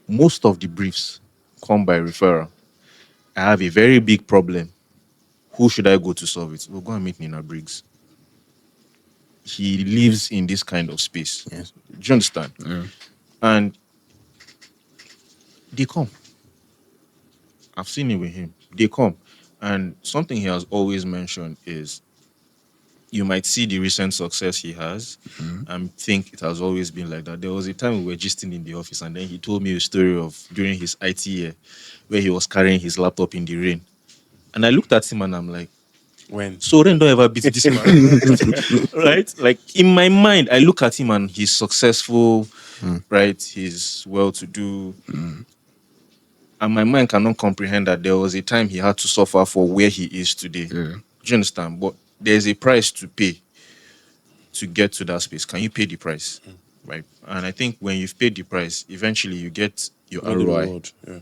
most of the briefs come by referral. I have a very big problem. Who should I go to solve it? We'll go and meet Nina Briggs. He lives in this kind of space. Yes. Do you understand? Yeah. And they come. I've seen it with him. They come. And something he has always mentioned is you might see the recent success he has and think it has always been like that. There was a time we were gisting in the office and then he told me a story of during his IT year where he was carrying his laptop in the rain. And I looked at him and I'm like, When? so rain don't ever beat this man. Right? Like in my mind, I look at him and he's successful, right? He's well to do. And my mind cannot comprehend that there was a time he had to suffer for where he is today. Yeah. Do you understand? But there's a price to pay to get to that space. Can you pay the price? Right. And I think when you've paid the price, eventually you get your No, the ROI. reward. Yeah.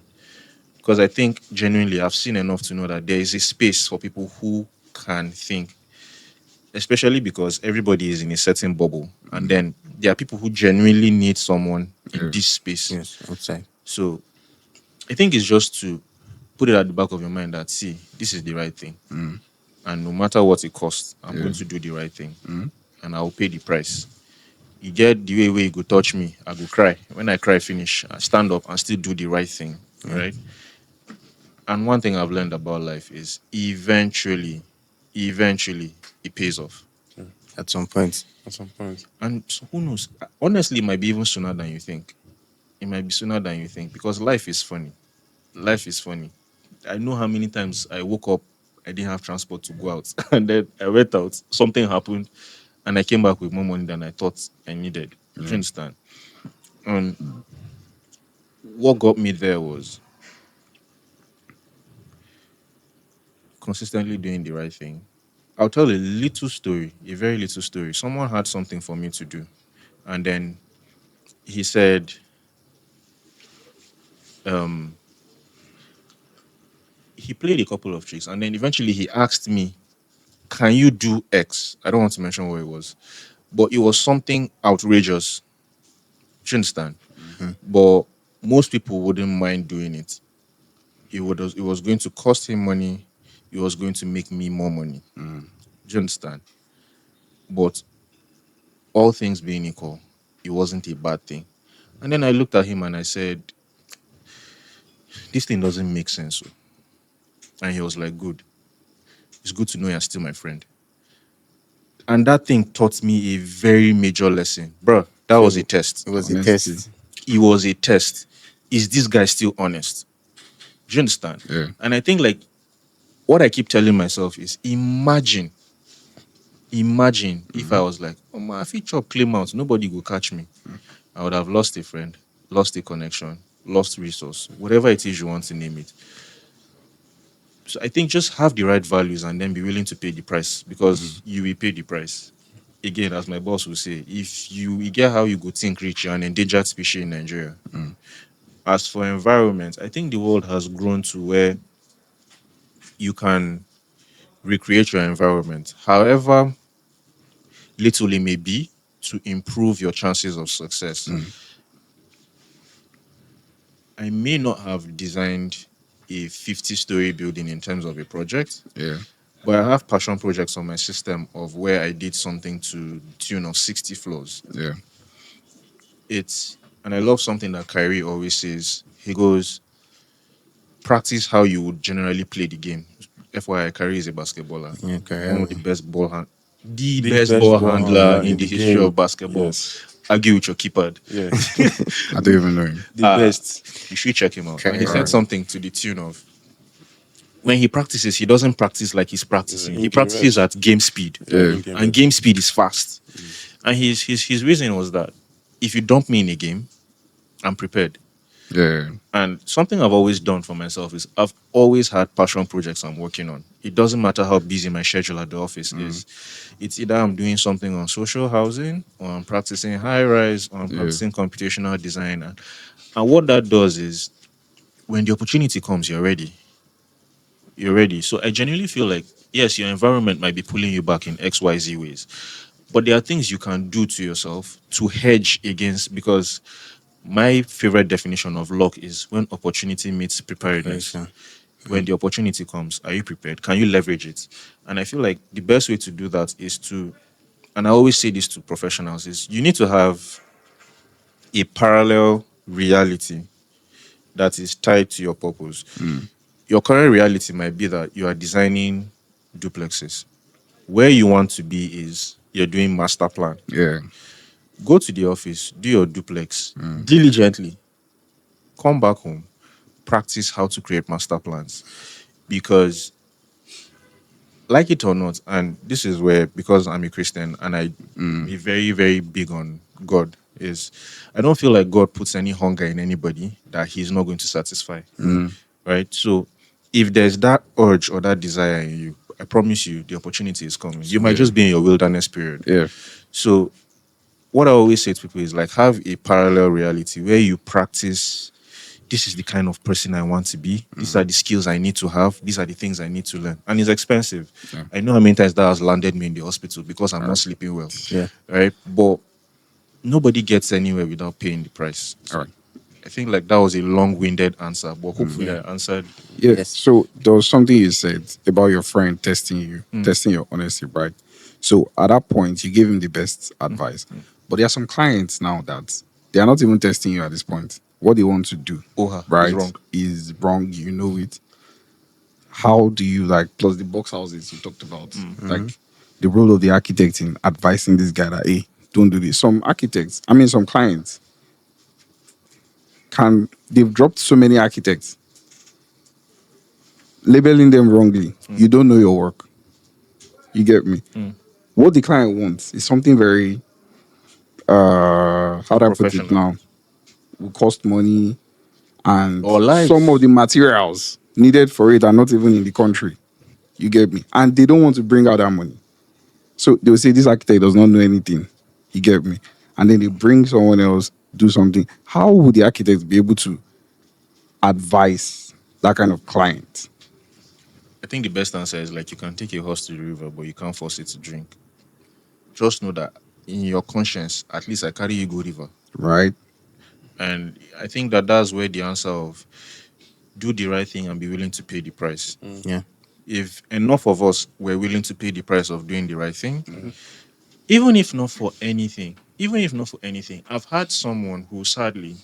Because I think genuinely I've seen enough to know that there is a space for people who can think, especially because everybody is in a certain bubble. And then there are people who genuinely need someone in this space. Yes. Outside. So I think it's just to put it at the back of your mind that, see, this is the right thing. And no matter what it costs, I'm going to do the right thing. And I'll pay the price. You get the way where you go touch me, I go cry. When I cry finish, I stand up and still do the right thing. Right? And one thing I've learned about life is eventually, it pays off. At some point. At some point. And so who knows? Honestly, it might be even sooner than you think. It might be sooner than you think because life is funny. Life is funny. I know how many times I woke up, I didn't have transport to go out. And then I went out, something happened, and I came back with more money than I thought I needed. Do you understand? And what got me there was consistently doing the right thing. I'll tell a little story, a very little story. Someone had something for me to do. And then he said, he played a couple of tricks. And then eventually he asked me, can you do X? I don't want to mention what it was, but it was something outrageous. Do you understand? But most people wouldn't mind doing it. It was going to cost him money. It was going to make me more money. Do you understand? But all things being equal, it wasn't a bad thing. And then I looked at him and I said, this thing doesn't make sense. And he was like, good. It's good to know you're still my friend. And that thing taught me a very major lesson. Bro, that was a test. It was a Honesty. test. It was a test. Is this guy still honest? Do you understand? Yeah. And I think like what I keep telling myself is imagine if I was like, oh my, if I chop claim out, nobody will catch me. I would have lost a friend, lost a connection, lost resource, whatever it is you want to name it. So I think just have the right values and then be willing to pay the price because you will pay the price. Again, as my boss will say, if you get how you go think rich, you're an endangered species in Nigeria. As for environment, I think the world has grown to where you can recreate your environment, however little it may be, to improve your chances of success. I may not have designed a 50-story building in terms of a project, Yeah. but I have passion projects on my system of where I did something to the tune of 60 floors. Yeah. It's and I love something that Kyrie always says. He goes, practice how you would generally play the game. FYI, Kyrie is a basketballer, one of the Okay. best ball hand, the The best best ball ball handler handler in in the the history of game. basketball. Yes. Argue with your keeper. Yeah. I don't even know him. The best. You should check him out. And Okay. he said Alright. something to the tune of, when he practices, he doesn't practice like he's practicing. He In game practices reps. at game speed, Yeah, Yeah. in game and reps. game speed is fast. And his reason was that if you dump me in a game, I'm prepared. Yeah. And something I've always done for myself is I've always had passion projects I'm working on. It doesn't matter how busy my schedule at the office is. It's either I'm doing something on social housing, or I'm practicing high rise, or I'm Yeah. practicing computational design. And what that does is when the opportunity comes, you're ready. You're ready. So I genuinely feel like, yes, your environment might be pulling you back in XYZ ways, but there are things you can do to yourself to hedge against, because my favorite definition of luck is when opportunity meets preparedness. Preparation. When the opportunity comes, are you prepared? Can you leverage it? And I feel like the best way to do that is to, and I always say this to professionals, is you need to have a parallel reality that is tied to your purpose. Your current reality might be that you are designing duplexes. Where you want to be is you're doing master plan. Yeah. Go to the office, do your duplex diligently, come back home, practice how to create master plans. Because, like it or not, and this is where, because I'm a Christian and I be very, very big on God, is I don't feel like God puts any hunger in anybody that He's not going to satisfy. Right? So, if there's that urge or that desire in you, I promise you the opportunity is coming. You might Yeah. just be in your wilderness period. Yeah. So, what I always say to people is like, have a parallel reality where you practice, this is the kind of person I want to be. These are the skills I need to have. These are the things I need to learn. And it's expensive. Yeah. I know how many times that has landed me in the hospital because I'm not sleeping well. Yeah. Right? But nobody gets anywhere without paying the price. All right. I think like that was a long-winded answer, but hopefully I answered. Yeah. Yes. So there was something you said about your friend testing you, testing your honesty, right? So at that point, you gave him the best advice. But there are some clients now that they are not even testing you at this point. What they want to do, Oha, right, is wrong. is wrong. You know it. How do you like, plus the box houses you talked about, like the role of the architect in advising this guy that, hey, don't do this. Some architects, I mean, some clients they've dropped so many architects, labeling them wrongly. You don't know your work. You get me? What the client wants is something very, how do I put it Professional. now? Will cost money, and Or life. some of the materials needed for it are not even in the country. You get me? And they don't want to bring out that money. So they will say this architect does not know anything. You get me? And then they bring someone else, do something. How would the architect be able to advise that kind of client? I think the best answer is like, you can take a horse to the river, but you can't force it to drink. Just know that in your conscience, at least I carry you go river. Right? And I think that that's where the answer of do the right thing and be willing to pay the price. Yeah. If enough of us were willing to pay the price of doing the right thing, even if not for anything, I've had someone who sadly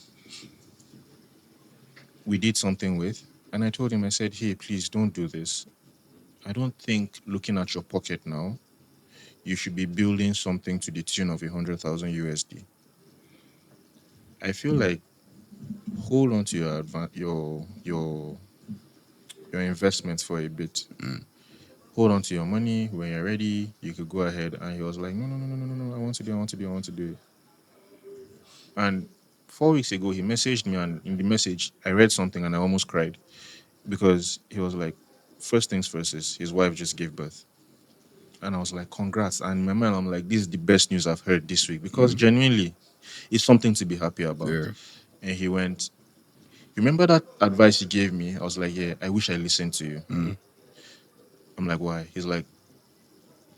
we did something with, and I told him, I said, hey, please don't do this. I don't think looking at your pocket now, you should be building something to the tune of 100,000 USD. I feel like hold on to your investments for a bit. Hold on to your money. When you're ready, you could go ahead. And he was like, no, no, no, no, no, no, no. I want to do, I want to do, I want to do it. And 4 weeks ago, he messaged me, and in the message, I read something and I almost cried because he was like, first things first is his wife just gave birth. And I was like, congrats. And in my mind, I'm like, this is the best news I've heard this week because genuinely, it's something to be happy about. Yeah. And he went, remember that advice you gave me? I was like, yeah, I wish I listened to you. I'm like, why? He's like,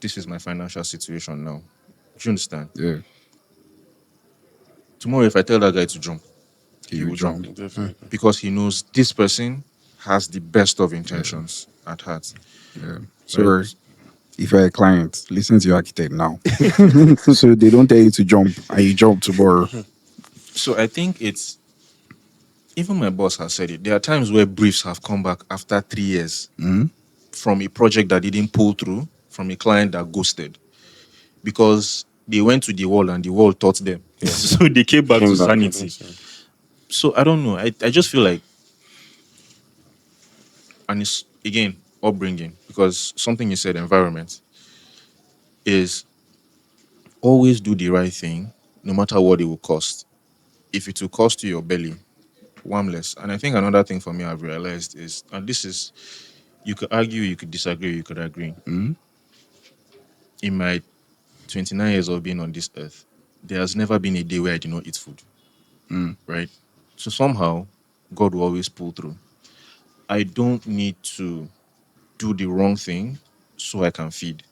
this is my financial situation now. Do you understand? Yeah. Tomorrow, if I tell that guy to jump, He he will will jump jump. Definitely. because he knows this person has the best of Yeah. intentions at heart, Yeah. right? So if you're a client, listen to your architect now. So they don't tell you to jump and you jump tomorrow. So I think it's even my boss has said it. There are times where briefs have come back after 3 years from a project that didn't pull through, from a client that ghosted because they went to the wall and the wall taught them. So they came back to Came back. sanity. So I don't know. I just feel like, and it's again upbringing because something you said, environment, is always do the right thing no matter what it will cost. If it will cost you your belly, one less. And I think another thing for me I've realized is, and this is, you could argue, you could disagree, you could agree. In my 29 years of being on this earth, there has never been a day where I did not eat food. Right? So somehow, God will always pull through. I don't need to do the wrong thing so I can feed.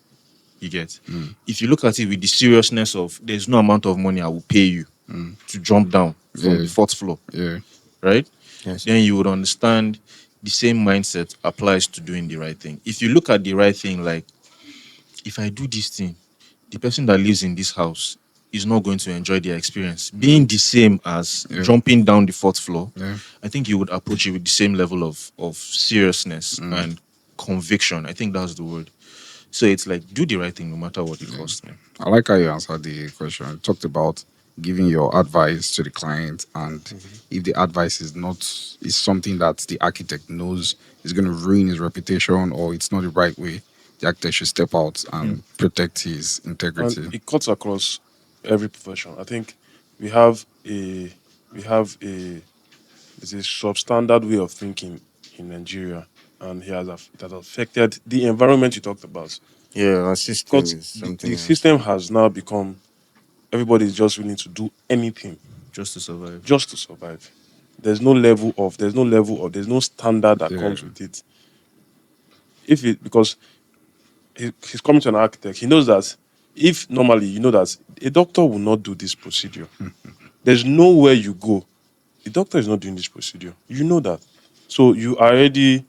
You get? If you look at it with the seriousness of there's no amount of money I will pay you to jump down from Yeah. the fourth floor, Yeah. right? Yes. Then you would understand the same mindset applies to doing the right thing. If you look at the right thing, like if I do this thing, the person that lives in this house is not going to enjoy their experience. Being the same as Yeah. jumping down the fourth floor, Yeah. I think you would approach it with the same level of seriousness and conviction. I think that's the word. So it's like do the right thing no matter what it costs, man. I like how you answered the question. You talked about giving your advice to the client, and if the advice is something that the architect knows is going to ruin his reputation or it's not the right way, the architect should step out and protect his And integrity. it cuts across every profession. I think we have a we have a it's a substandard way of thinking in Nigeria, and it has affected the environment you talked about. Yeah, our It system cuts is the something else. system has now become everybody is just willing to do anything Just to survive. just to survive. There's no standard that Yeah. comes with it. If it because he's coming to an architect, he knows that if normally you know that a doctor will not do this procedure. There's nowhere you go. The doctor is not doing this procedure. You know that. So you are already,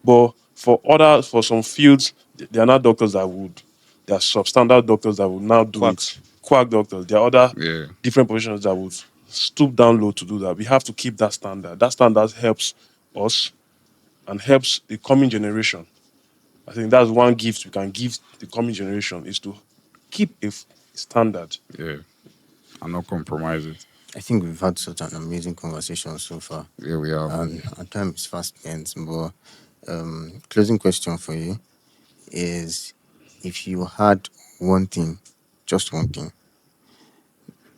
but for some fields, there are not doctors that would, there are substandard doctors that would now do it. Quacks. Quack doctors. There are other Yeah. different professions that would stoop down low to do that. We have to keep that standard. That standard helps us and helps the coming generation. I think that's one gift we can give the coming generation is to keep a standard. Yeah. And not compromise it. I think we've had such an amazing conversation so far, Yeah, we are. and our time is fast spent. But closing question for you is: if you had one thing, just one thing,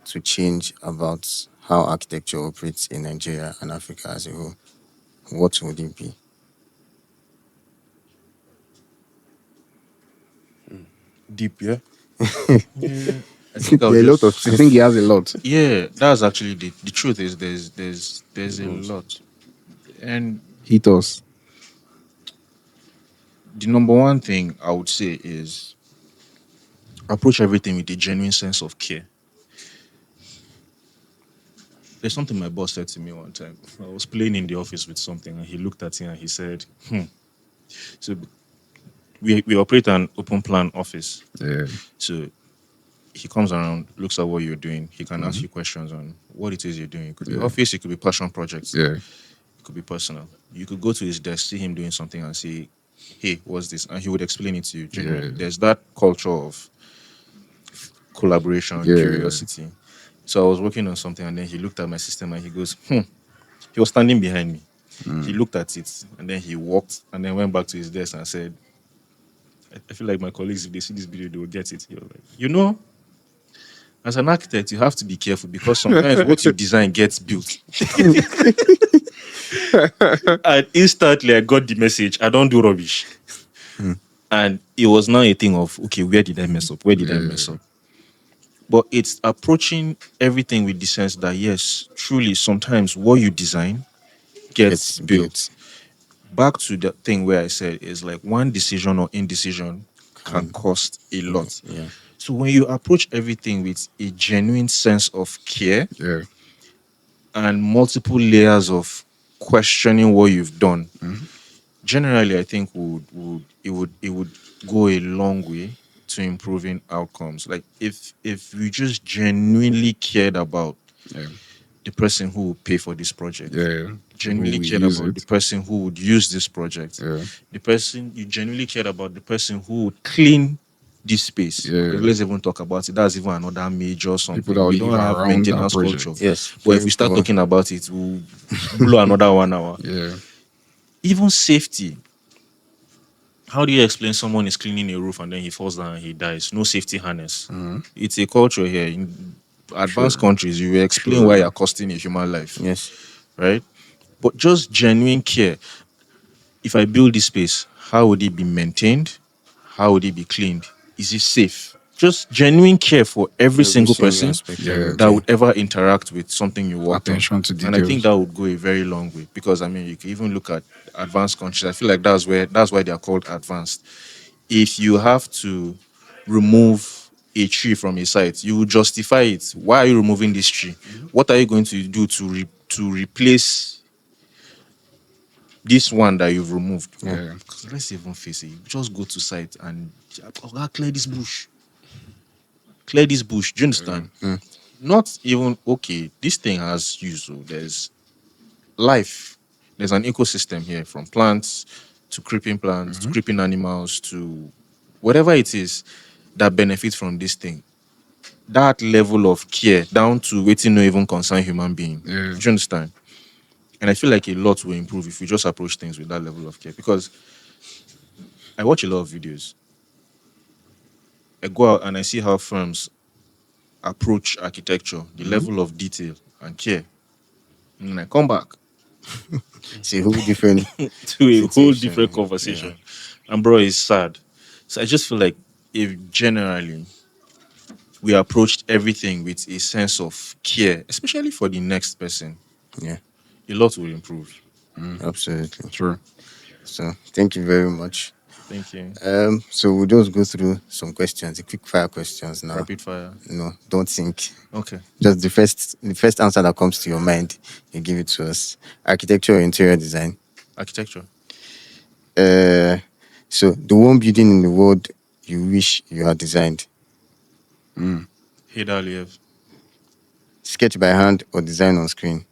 to change about how architecture operates in Nigeria and Africa as a whole, what would it be? Deep, yeah? Yeah. I think I'll There are a lot of just I think he has a lot. yeah, that's actually the truth is there's a lot. And Hit us. the number one thing I would say is approach everything with a genuine sense of care. There's something my boss said to me one time. I was playing in the office with something and he looked at me and he said, So we operate an open plan office. Yeah. So he comes around, looks at what you're doing. He can ask you questions on what it is you're doing. It could be office, it could be passion projects, Yeah. it could be personal. You could go to his desk, see him doing something and say, hey, what's this? And he would explain it to you genuinely. Yeah. There's that culture of collaboration, Yeah. curiosity. So I was working on something and then he looked at my system and he goes, He was standing behind me. He looked at it and then he walked and then went back to his desk and said, I feel like my colleagues, if they see this video, they will get it. He was like, As an architect, you have to be careful because sometimes what you design gets built. And instantly I got the message, I don't do rubbish. And it was now a thing of, okay, where did I mess up? Where did I mess up? But it's approaching everything with the sense that, yes, truly, sometimes what you design gets It's built. Back to the thing where I said is like one decision or indecision can cost a lot. Yeah. So when you approach everything with a genuine sense of care Yeah. and multiple layers of questioning what you've done, generally I think it would go a long way to improving outcomes. Like if we just genuinely cared about Yeah. the person who will pay for this project, Yeah. genuinely Who we cared use about the it. person who would use this project, Yeah. the person you genuinely cared about the person who would clean this space. Yeah. Because let's even talk about it. That's even another major something. that will We live don't have around that maintenance project. culture. Yes. But if very we start poor. talking about it, we'll blow another 1 hour. Yeah. Even safety. How do you explain someone is cleaning a roof and then he falls down and he dies? No safety harness. It's a culture here. In advanced countries, you will explain why you're costing a human life. Yes. Right? But just genuine care. If I build this space, how would it be maintained? How would it be cleaned? Is it safe? Just genuine care for every single person aspect of Yeah. it, that would ever interact with something you worked Attention on. to And I think details. that would go a very long way because I mean you can even look at advanced countries. I feel like that's why they are called advanced. If you have to remove a tree from a site, you will justify it. Why are you removing this tree? What are you going to do to replace this one that you've removed? Yeah. Because let's even face it, just go to site and clear this bush. Clear this bush. Do you understand? Not even okay. This thing has use. So there's life. There's an ecosystem here, from plants to creeping animals to whatever it is that benefits from this thing. That level of care down to waiting no even concern human being. Yeah. Do you understand? And I feel like a lot will improve if we just approach things with that level of care. Because I watch a lot of videos. I go out and I see how firms approach architecture, the level of detail and care. And then I come back It's a whole different. to a whole situation. different conversation. And bro, it's sad. So I just feel like if generally we approached everything with a sense of care, especially for the next person, Yeah. a lot will improve. Absolutely. Sure. So thank you very much. Thank you. So we'll just go through some questions, the quick fire questions now. Rapid fire. No, don't think. Okay. Just the first answer that comes to your mind, you give it to us. Architecture or interior design? Architecture. So the one building in the world you wish you had designed? Hader Aliyev. Sketch by hand or design on screen?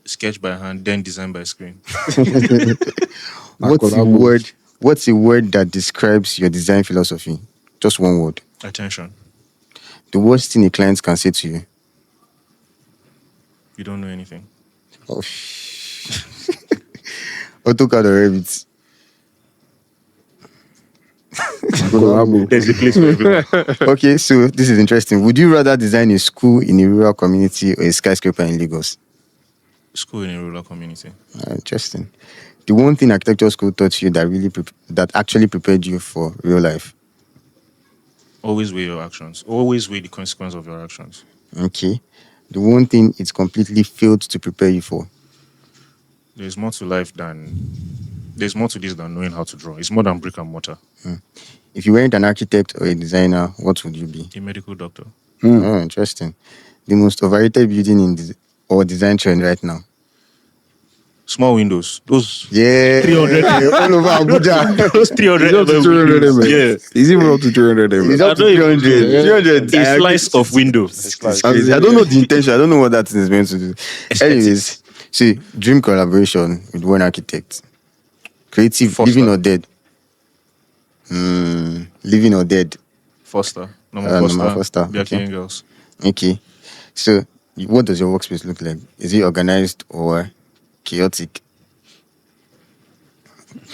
Sketch by hand, then design by screen. What's a collabo. word? What's a word that describes your design philosophy? Just one word. Attention. The worst thing a client can say to you? You don't know anything. Oh, AutoCAD or Revit? Collabo. There's a place for everyone. Okay, so this is interesting. Would you rather design a school in a rural community or a skyscraper in Lagos? School in a rural community. Interesting. The one thing architecture school taught you that actually prepared you for real life? Always weigh your actions. Always weigh the consequence of your actions. Okay. The one thing it's completely failed to prepare you for? There's more to this than knowing how to draw. It's more than brick and mortar. If you weren't an architect or a designer, what would you be? A medical doctor. Oh, interesting. The most overrated building or design trend right now? Small windows. Those Yeah. 300. all over Abuja. those 300 It's up to 300 windows. mm. Yeah. It's even up to 300 It's mm. up to I don't even 300. know. 300. A slice of window. It's crazy. I don't know the intention. I don't know what that is meant to do. Anyways, see, dream collaboration with one architect. Creative, Foster. living or dead? Living or dead? Foster. Norman Foster, Biaki okay. Engels. Okay. So, what does your workspace look like? Is it organized or chaotic?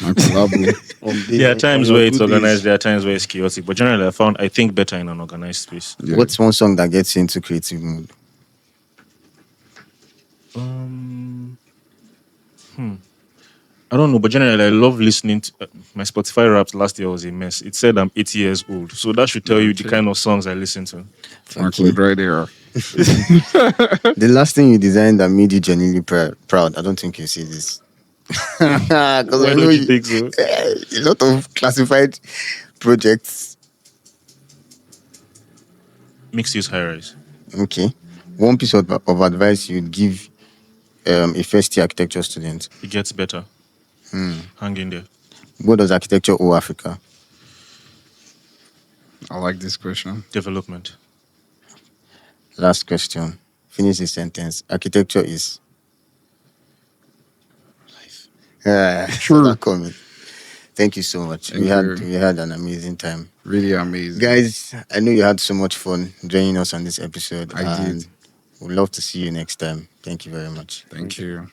And collabo. There are On times your where it's good organized, days. there are times where it's chaotic. But generally, I think better in an organized space. Yeah. What's one song that gets you into creative mood? Um, I don't know, but generally, I love listening to my Spotify Wrapped last year was a mess. It said I'm 80 years old, so that should tell you the Okay. kind of songs I listen to. Franklin Okay. right there. The last thing you designed that made you genuinely proud. I don't think you see this. Because Why I know don't you you, think so? a lot of classified projects. Mixed use high rise. Okay. One piece of advice you'd give a first year architecture student. It gets better. Hang in there. What does architecture owe Africa? I like this question. Development. Last question. Finish the sentence. Architecture is. Life. Saw that coming. Thank you so much. Thank we had you. we had an amazing time. Really amazing. Guys, I know you had so much fun joining us on this episode. I did. And we'd love to see you next time. Thank you very much. Thank you.